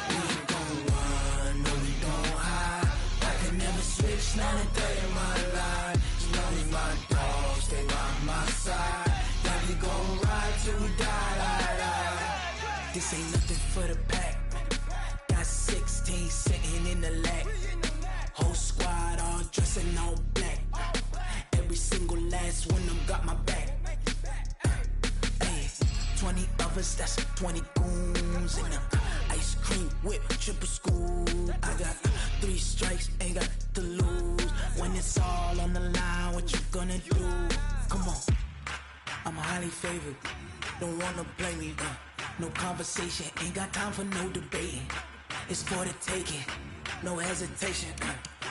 G: We ain't gon' run, no we don't hide. I can never switch, not a day in my life, as long as my dogs, they by my side. Yeah, we gon' ride till we die. This ain't nothing for the pack. Got 16 sitting in the lap. Whole squad all dressing all black. Every single last one of them got my back. 20 of us, that's 20 goons in them. Ice cream whip, triple scoop. I got 3 strikes, ain't got to lose. When it's all on the line, what you gonna do? Come on, I'm highly favored. Don't wanna play me, no conversation, ain't got time for no debating. It's for the taking, no hesitation.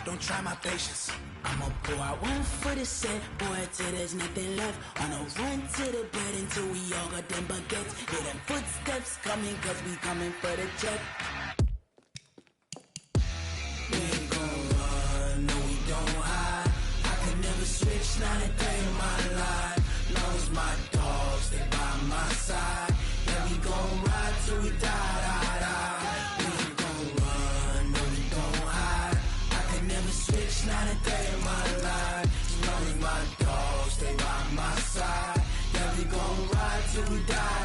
G: Don't try my patience. I'ma pour out one for the set, boy, till there's nothing left. On a run to the bed until we all got them baguettes. Hear them footsteps coming, cause we coming for the check. We ain't gon' run, no we don't hide. I can never switch, not a day in my life. Long as my dogs, they by my side. Yeah, we gon' ride till we die. We ain't gon' run, no we don't hide. I can never switch, not a day in my life. As long as my dogs, they by my side. Yeah, we gon' ride till we die.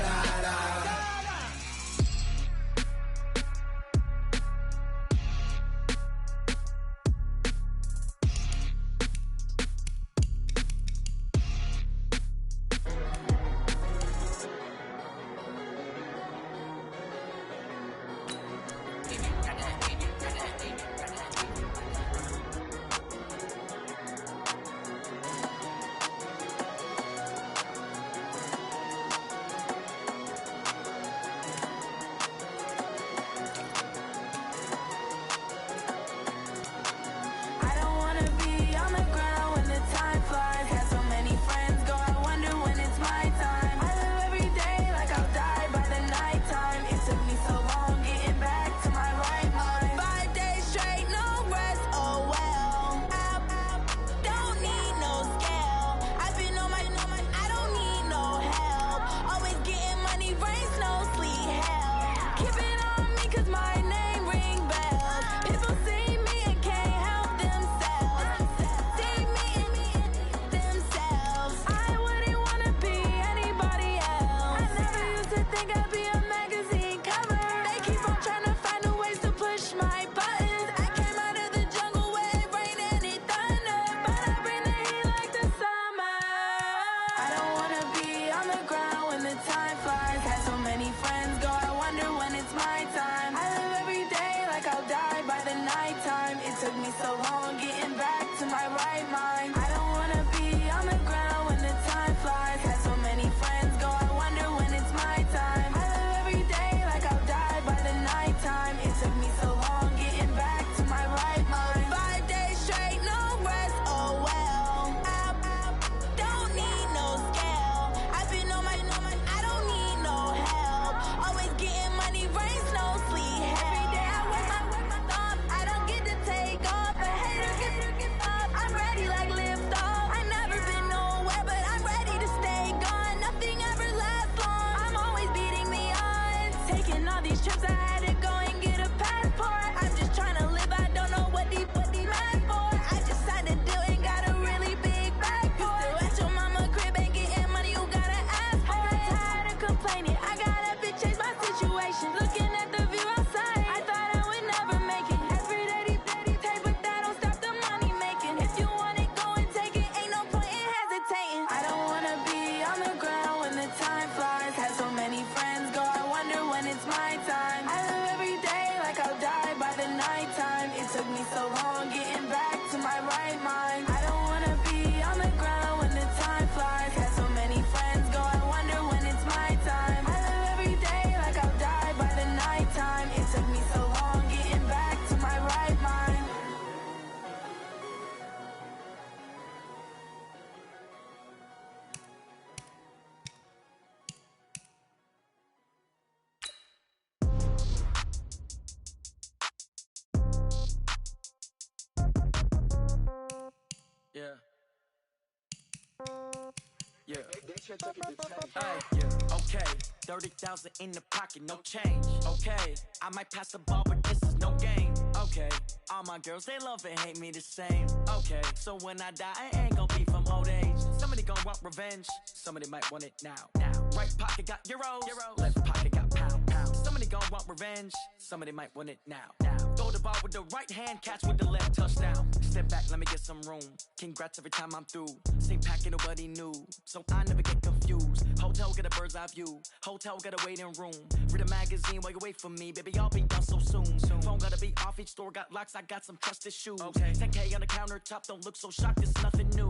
G: Okay, 30,000 in the pocket, no change. Okay, I might pass the ball, but this is no game. Okay, all my girls, they love and hate me the same. Okay, so when I die, I ain't gon' be from old age. Somebody gon' want revenge, somebody might want it now. Right pocket got euros, left pocket got pound. Somebody gon' want revenge, somebody might want it now. Throw the ball with the right hand, catch with the left, touchdown. Step back, let me get some room. Congrats every time I'm through. Same packet, nobody knew, so I never get confused. Hotel get a bird's eye view, hotel get a waiting room. Read a magazine while you wait for me, baby, I'll be done so soon. Phone gotta be off, each store got locks, I got some trusted shoes. 10K on the countertop, don't look so shocked, it's nothing new.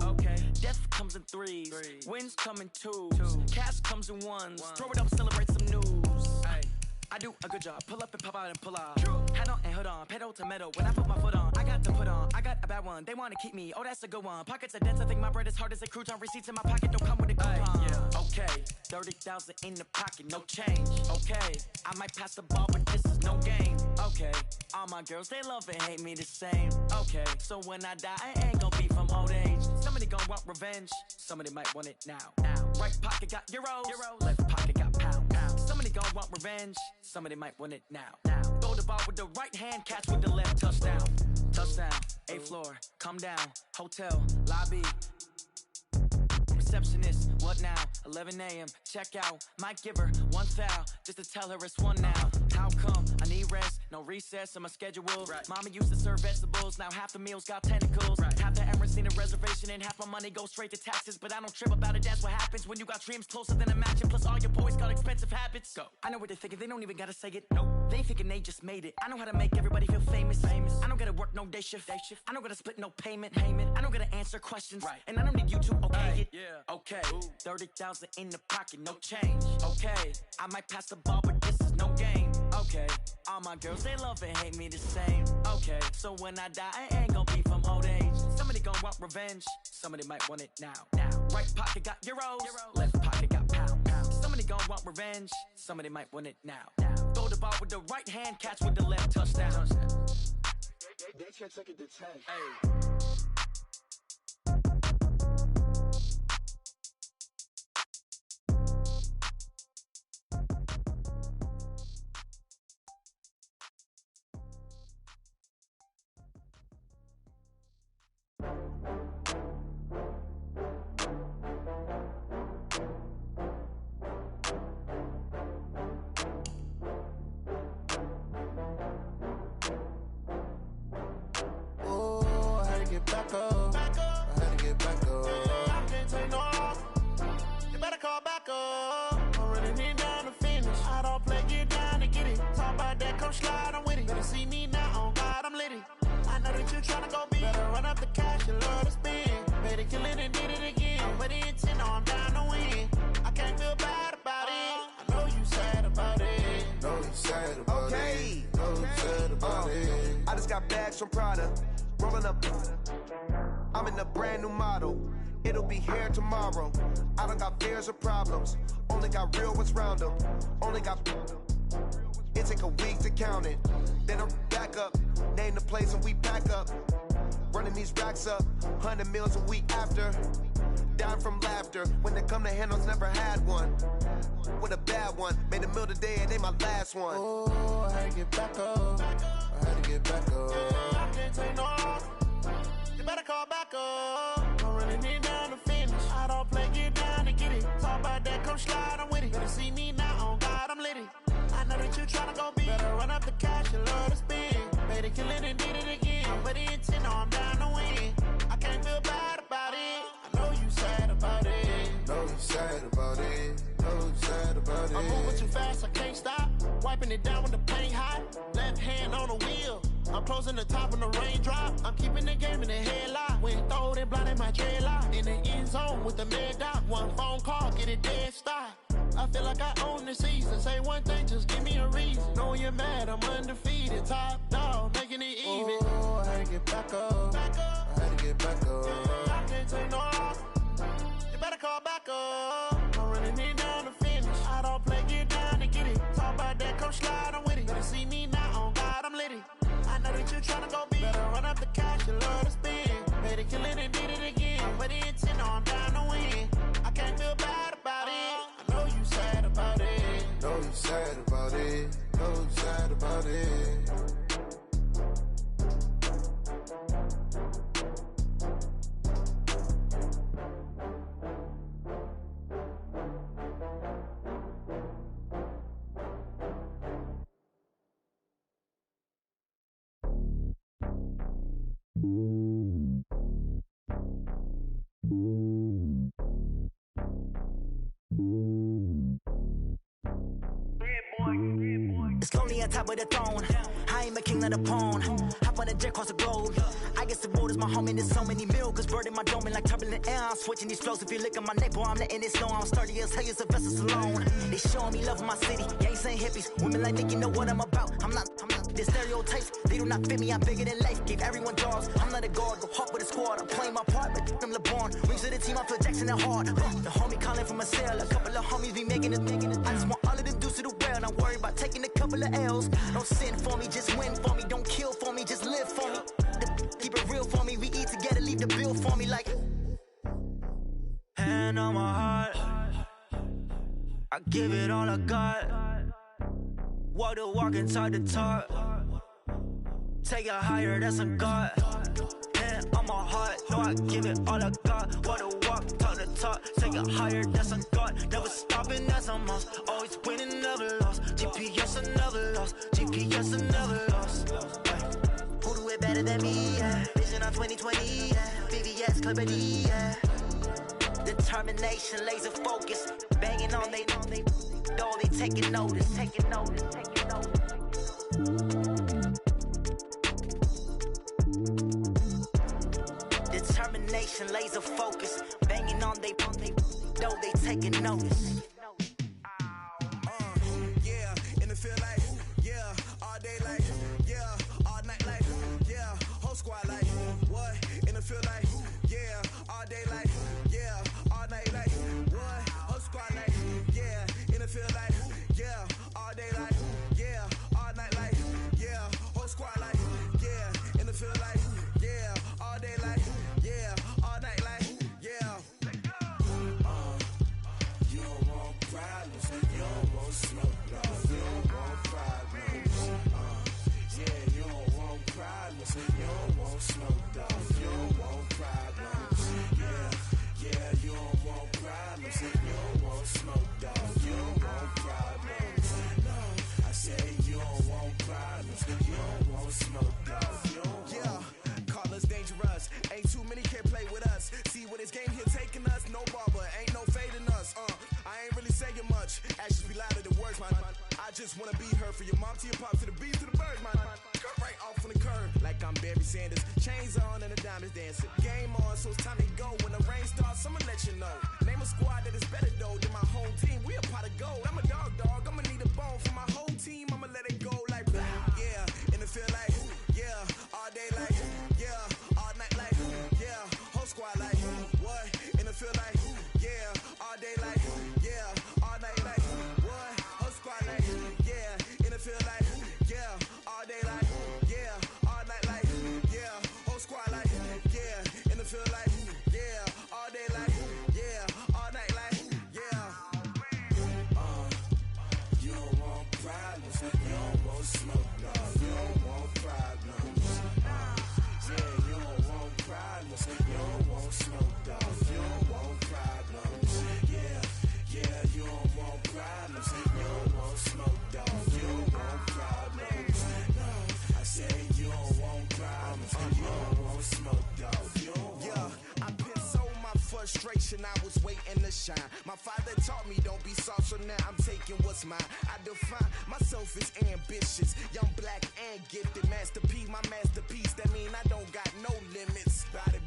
G: Death comes in threes, wins come in twos, cash comes in ones. Throw it up, celebrate some news. I do a good job, pull up and pop out and pull out. Head on and hood on, pedal to metal. When I put my foot on, I got to put on. I got a bad one, they wanna keep me, oh that's a good one. Pockets are dense, I think my bread is hard as a crouton. Receipts in my pocket don't come with a coupon. Okay, 30,000 in the pocket, no change. Okay, I might pass the ball, but this is no game. Okay, all my girls, they love and hate me the same. Okay, so when I die, I ain't gon' be from old age. Somebody gon' want revenge, somebody might want it now. Right pocket got euros, left pocket got pound. Somebody gon' want revenge, somebody might want it now. Throw the ball with the right hand, catch with the left, touchdown. Touchdown, 8th floor, come down, hotel, lobby. Receptionist, what now? 11 a.m., check out. Might give her one foul, just to tell her it's one now. How come? I need rest, no recess on my schedule. Mama used to serve vegetables, now half the meals got tentacles. Half the Emirates need a reservation and half my money goes straight to taxes. But I don't trip about it, that's what happens when you got dreams closer than a match. And plus all your boys got expensive habits. Go. I know what they're thinking, they don't even gotta say it. Nope. They thinking they just made it. I know how to make everybody feel famous. I don't gotta work no day shift. I don't gotta split no payment. I don't gotta answer questions. And I don't need you to okay it. Okay, 30,000 in the pocket, no change. Okay, I might pass the ball, but this is no game. Okay, all my girls, they love and hate me the same. Okay, so when I die, I ain't gon' be from old age. Somebody gon' want revenge, somebody might want it now. Right pocket got euros, left pocket got pound. Somebody gon' want revenge, somebody might want it now. Throw the ball with the right hand, catch with the left, touchdown.
E: They can't take it to 10.
A: From Prada, rolling up. I'm in a brand new model. It'll be here tomorrow. I don't got fears or problems. Only got real ones round them. Only got. It take a week to count it. Then I'm back up. Name the place and we pack up. Running these racks up. 100 meals a week after. Dying from laughter. When they come to handles, never had one. With a bad one. Made a meal today and they my last one.
H: Oh, I had to get back up. I had to get back up.
E: I can't take no off. You better call back up. I'm running it down to finish. I don't play, get down to get it. Talk about that, come slide, I'm with it. Better see me now, on God, I'm litty. I know that you tryna go big. Better run up the cash, you love to spend. Made it, kill it, and did it again. But the intent, no, I'm down to win. I can't feel bad about it. I know you sad about it.
H: Know you sad about it. Know you sad about it.
E: I'm moving too fast, I can't stop. Wiping it down with the paint hot. Left hand on the wheel. I'm closing the top when the raindrop. I'm keeping the game in the headlock. When throwed and blinded my dreadlock. In the end zone with the mad dot. One phone call, get it dead stop. I feel like I own the season. Say one thing, just give me a reason. Knowing you're mad, I'm undefeated. Top dog, making it even.
H: Oh, I had to get back up. I had to get back up.
E: I can't take no off. You better call back up. I'm running it down to finish. I don't play, get down to get it. Talk about that, come slide, I'm with it. Better see me now, on God, I'm litty. I know that you tryna go big. Better run up the cash, you love to spend. Made it, kill it, and did it again. But the intent, no, I'm down to win. I can't feel bad.
H: about it.
G: It's lonely on top of the throne. I ain't a king of the pawn. Hop on a jet across the globe. I guess the road is my home and there's so many milkers bird in my dome and like turbulent air. I'm switching these flows. If you look at my neck, boy, I'm letting it snow. I'm sturdy as hell, as a vessel alone. They showing me love in my city. Gangs ain't hippies. Women like Nick, you know what I'm about. I'm not. The stereotypes, they do not fit me. I'm bigger than life. Gave everyone dogs. I'm not a guard. Go hard with a squad. I'm playing my part, but I'm LeBron. Rings to the team, I feel Jackson and hard. The homie calling from a cell. A couple of homies be making it. I just want all of them dudes to the well. Not worry about taking a couple of L's. Don't sin for me, just win for me. Don't kill for me, just live for me. Keep it real for me. We eat together, leave the bill for me like. Hand on my heart, I give it all I got. Walk the walk and talk the talk. Take it higher, that's a God. Hand on my heart, no, I give it all I got. Walk the walk, talk the talk. Take it higher, that's a God. Never stopping, that's a must. Always winning, never lost. GPS, I never lost. GPS, I never lost. Who do it better than me? Yeah. Vision on 2020, yeah. VVS, Clippity, yeah. Determination, laser focus. Banging on they though they taking notice. Determination, laser focus. Banging on they though they taking notice.
I: Yeah, in the field like, yeah, all day like, yeah, all night like, yeah, whole squad like, what? In the field like, yeah, all day like, yeah, all night like, what? Whole squad like, yeah, in the field like, yeah, all day like, yeah, all night like, yeah, whole squad like, yeah, in the field like, yeah, all day like, yeah, all night like, yeah. You don't want problems, you don't want smoke, no, you don't want problems. Yeah, you don't want problems, you don't want smoke, dog, you don't want problems. Yeah, you don't want problems, you don't want smoke, dog, you don't want problems. No, I say you don't want problems, you don't want smoke, dog, you don't want. Call us dangerous, ain't too many can play with us. See what this game here taking us, no barber, ain't no fading us. I ain't really saying much, actions be louder than words, man. I just wanna be heard, for your mom to your pop to the beat to the birds, man. Cut right off on the curb, like I'm Barry Sanders. Chains on and the diamonds dancing. Game on, so it's time to go. When the rain starts, I'ma let you know. Name a squad that is better though than my home team. We a pot of gold. I'm a dog. I'ma need a bone for my whole team. I'ma let it go like blah. Yeah, in the field like, yeah, all day like, yeah, all night like, yeah, whole squad like, what? In the field like, yeah, all day like, yeah, all night like, what? Whole squad like, yeah, in the field like, yeah, all day like, yeah, all night like, yeah, whole squad like, yeah, in the field like, yeah, all day like, yeah, all night like, yeah. You don't want problems, you don't want smoke, no, you don't want problems. Yeah, you don't want problems, you don't want smoke, dog, you don't want problems. Yeah, you don't want problems, you don't want smoke, dog, you don't want problems. No, I say you don't want problems, you don't want smoke, dog, you don't want. Yeah, I put so my frustration, I was waiting to shine. My father taught me don't be soft, so now I'm taking what's mine. I define myself as ambitious, young, black, and gifted. Master P, my masterpiece, that mean I don't got no limits. Bout it,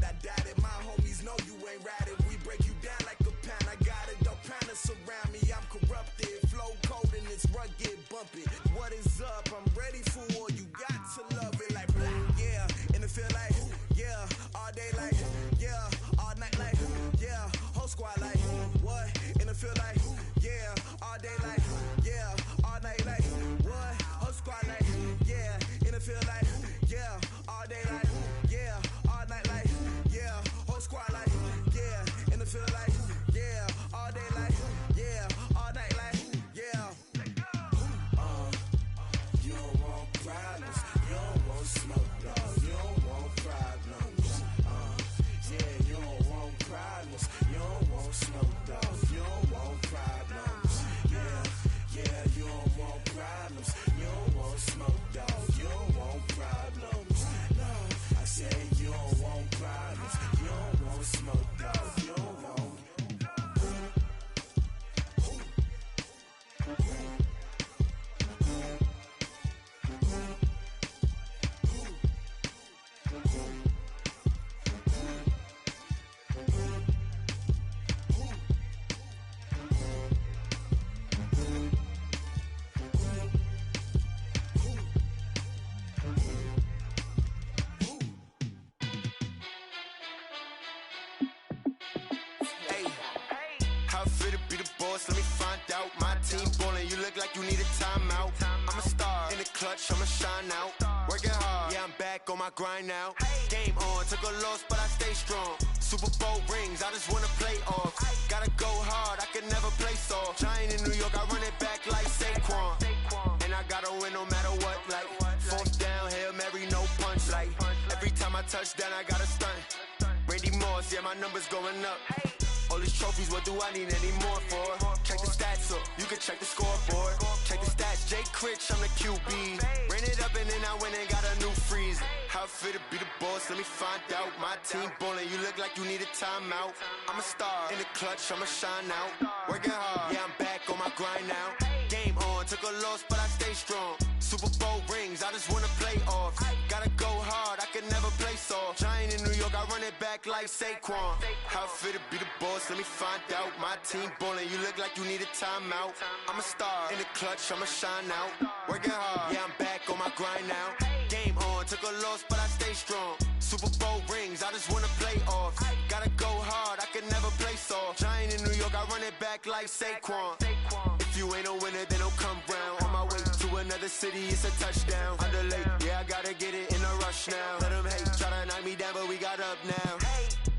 I: I doubt it. My homies know you ain't ride it. We break you down like a pound. I got it, don't pound us around me. I'm corrupted, flow cold and it's rugged, bumpy. What is up? I'm ready for war. You got to love it like blah. Yeah, in the field like, yeah, all day like, yeah, all night like, yeah, whole squad like, what? In the field like, yeah, all day like, yeah, all night like, what? Whole squad like, yeah, in the field like, yeah, all day like, yeah, all night like, yeah, whole squad like, yeah, in the field like, yeah, all day like, yeah, all night like, yeah. You smoke, dog. You don't want problems. Yeah, you don't want problems. You don't want smoke, dog. You don't want problems. Yeah, you don't want problems. You don't want smoke, dog. You don't want problems. No, I said you don't want problems. You don't want smoke, dog. You don't want.
A: Let me find out. My team ballin', you look like you need a timeout. I'm a star in the clutch, I'ma shine out. Working hard, yeah, I'm back on my grind now. Game on, took a loss, but I stay strong. Super Bowl rings, I just wanna play off. Gotta go hard, I can never play soft. Giant in New York, I run it back like Saquon. And I gotta win no matter what, like fourth down, Hail Mary, no punch. Like every time I touch down, I gotta stunt. Randy Moss, yeah, my numbers going up. All these trophies, what do I need any more for? Check the stats up, you can check the scoreboard. Check the stats, Jay Critch, I'm the QB. Ran it up and then I went and got a new freeze. How it feel to be the boss, let me find out. My team ballin', you look like you need a timeout. I'm a star in the clutch, I'ma shine out. Working hard, yeah, I'm back on my grind now. Game on, took a loss, but I stay strong. Super Bowl rings, I just wanna play off. Gotta go hard, I can never play soft. Giant in New York, I run it back like Saquon. How it feel to be the boss, let me find out. My team ballin', you look like you need a timeout. I'm a star in the clutch, I'ma shine out. Working hard, yeah, I'm back on my grind now. Game on, took a loss, but I stay strong. Super Bowl rings, I just wanna play off. Gotta go hard, I can never play soft. Giant in New York, I run it back like Saquon. If you ain't a winner, then don't come round. On my way to another city, it's a touchdown. Underlay, yeah, I gotta get it in a rush now. Let them hate, try to knock me down, but we got up now.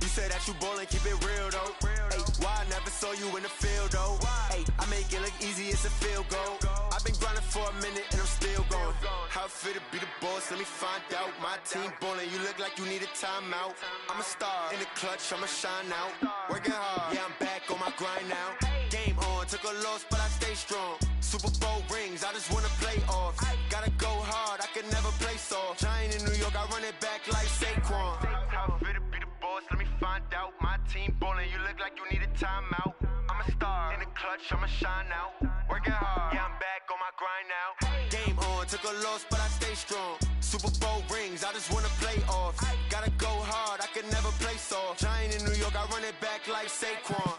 A: You said that you ballin', keep it real though. Ay, why I never saw you in the field though? Ay, I make it look easy, it's a field goal. I've been grinding for a minute and I'm still going. How it feel to be the boss, let me find out. My team ballin', you look like you need a timeout. I'm a star in the clutch, I'ma shine out. Working hard, yeah, I'm back on my grind now. Game on, took a loss, but I stay strong. Super Bowl rings, I just wanna play off. Gotta go hard, I can never play soft. Giant in New York, I run it back like Saquon. How it feel to be the boss, let me find out. My team ballin', you look like you need a timeout. I'm a star in the clutch, I'ma shine out. Working hard, yeah, I'm back on my grind now. Game on, took a loss, but I stay strong. Super Bowl rings, I just wanna play off. Gotta go hard, I can never play soft. Giant in New York, I run it back like Saquon.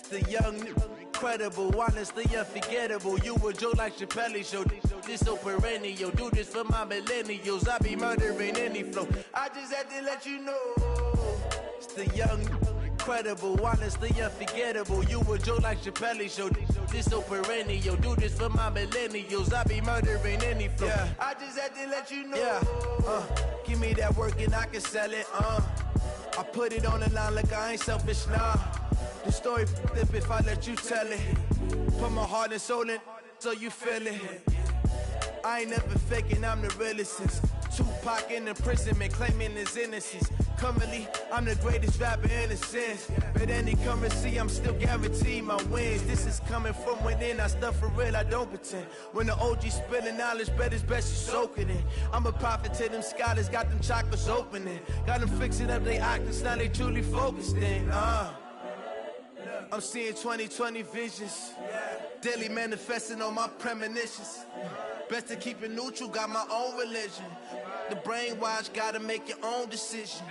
J: The young, incredible, honestly unforgettable. You a joke like Chappelle Show. This so perennial. Do this for my millennials. I be murdering any flow. I just had to let you know. It's the young, incredible, honestly unforgettable. You a joke like Chappelle Show. This so perennial. Do this for my millennials. I be murdering any flow. Yeah. I just had to let you know. Yeah. Give me that work and I can sell it. I put it on the line like I ain't selfish, nah. The story f***ed if I let you tell it. Put my heart and soul in so you feel it. I ain't never faking, I'm the realest since Tupac in imprisonment, claiming his innocence. Currently, I'm the greatest rapper in a sense. But any currency, I'm still guaranteed my wins. This is coming from within, I stuff for real, I don't pretend. When the OG spilling knowledge, bet it's best you soak it in. I'm a prophet to them scholars, got them chakras opening. Got them fixing up they octaves, now they truly focused in. I'm seeing 2020 visions, daily manifesting on my premonitions. Best to keep it neutral, got my own religion. The brainwash, gotta make your own decision.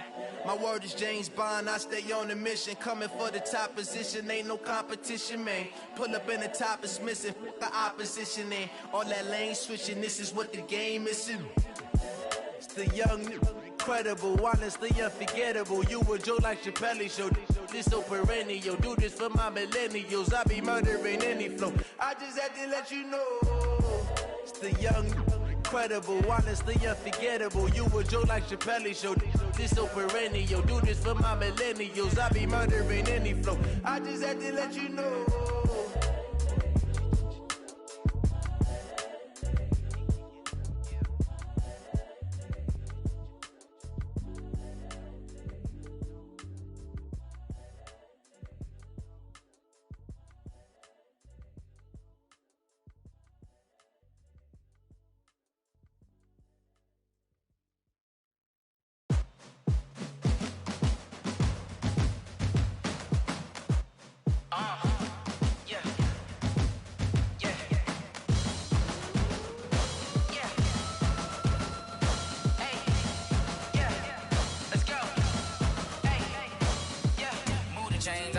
J: My word is James Bond, I stay on a mission. Coming for the top position, ain't no competition, man. Pull up in the top, it's missing, the opposition, and all that lane switching, this is what the game is. It's the young, incredible, honestly unforgettable. You a joke like Chappelle show. This so perennial. Do this for my millennials. I be murdering any flow. I just had to let you know. It's the young, incredible, honestly unforgettable. You a joke like Chappelle show. This so perennial. Do this for my millennials. I be murdering any flow. I just had to let you know.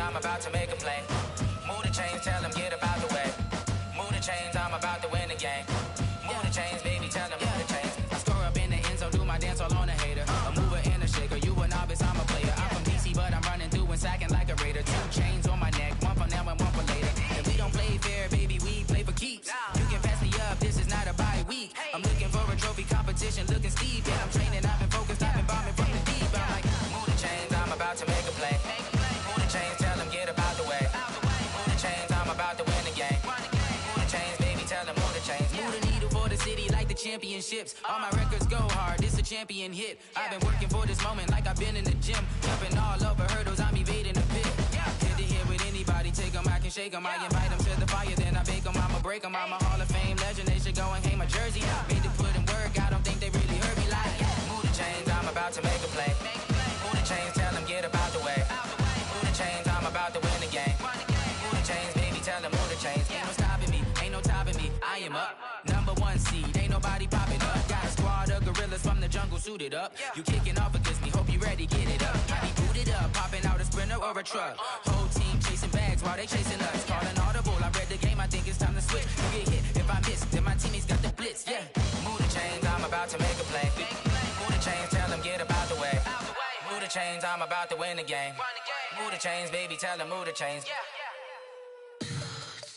K: I'm about to make a play. Move the chains, tell them get about the way. Move the chains, I'm about to win the game. Move the chains, baby, tell them move the chains. I score up in the end zone, do my dance all on a hater. A mover and a shaker, you a novice, I'm a player. I'm from DC, but I'm running through and sacking like a raider. 2 chains on my neck, one for now and one for later. If we don't play fair, baby, we play for keeps. You can pass me up, this is not a bye week. I'm looking for a trophy competition, looking steep. Yeah, I'm training, I've been focused, I've been bombing from the deep. I'm like, move the chains, I'm about to make a play. Move the chains, tell them get about the way. Move the chains, I'm about to win the game. Move the chains, baby, tell them move the chains. Move the needle for the city like the championships. All my records go hard, this a champion hit. I've been working for this moment like I've been in the gym. Jumping all over hurdles, I'm evading the pit. Head to head with anybody, take them, I can shake them. I invite them to the fire, then I bake them, I'ma break them. I'm a Hall of Fame legend, they should go and hang my jersey. Made to put in work, I don't think they really heard me like, move the chains, I'm about to make a play. Move the chains, tell them get about the way. Move the chains, I'm about to win the game. Move the chains, baby, tell them move the chains. Ain't no stopping me, ain't no topping me, I am up. Number 1 seed, ain't nobody popping up. Got a squad of gorillas from the jungle suited up. You kicking off against me, hope you ready, get it up. I be booted up, popping out a sprinter or a truck. Whole team chasing bags while they chasing us. Calling audible, I read the game, I think it's time to switch. You get hit, if I miss, then my teammates got the blitz, yeah. Move the chains, I'm about to make a play. Move the chains, tell them get about the way. Move the chains, I'm about to win the game. Move the chains, baby, tell them move the chains.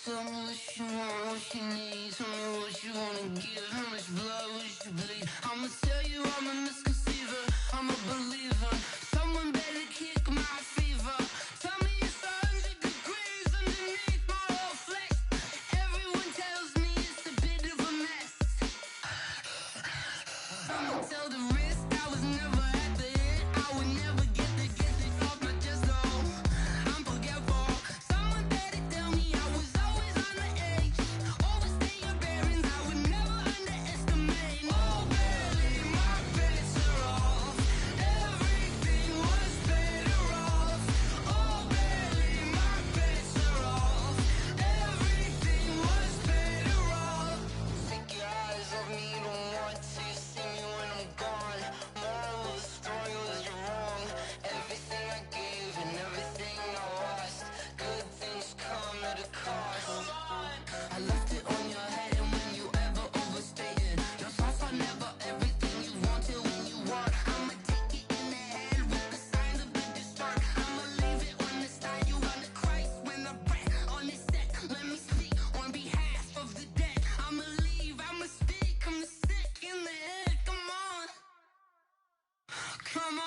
L: Tell me what you want, what you need. Tell me what you wanna give. How much blood would you bleed? I'ma tell you I'm a misconceiver. I'm a believer. Someone better kick my fever. Tell me it's 100 degrees underneath my whole flesh. Everyone tells me it's a bit of a mess. I'ma tell the risk I was never at the hit. I would never get this off my chest though. I'm forgetful. Someone better tell me I was always on the edge. Overstay your bearings, I would never underestimate. Oh barely, my bets are off. Everything was better off. Oh barely, my bets are off. Everything was better off. Take your eyes off me, don't want to see me when I'm gone. Moral of the story was you're wrong. Everything I gave and everything I lost. Good things come at a cost. I left it on your head, and when you ever overstated, your thoughts are never everything you wanted when you want. I'ma take it in the head with the signs of the distort. I'ma leave it on the side. You on the Christ when I breath on this set. Let me speak on behalf of the dead. I'ma leave, I'ma speak. I'm sick in the head. Come on. Come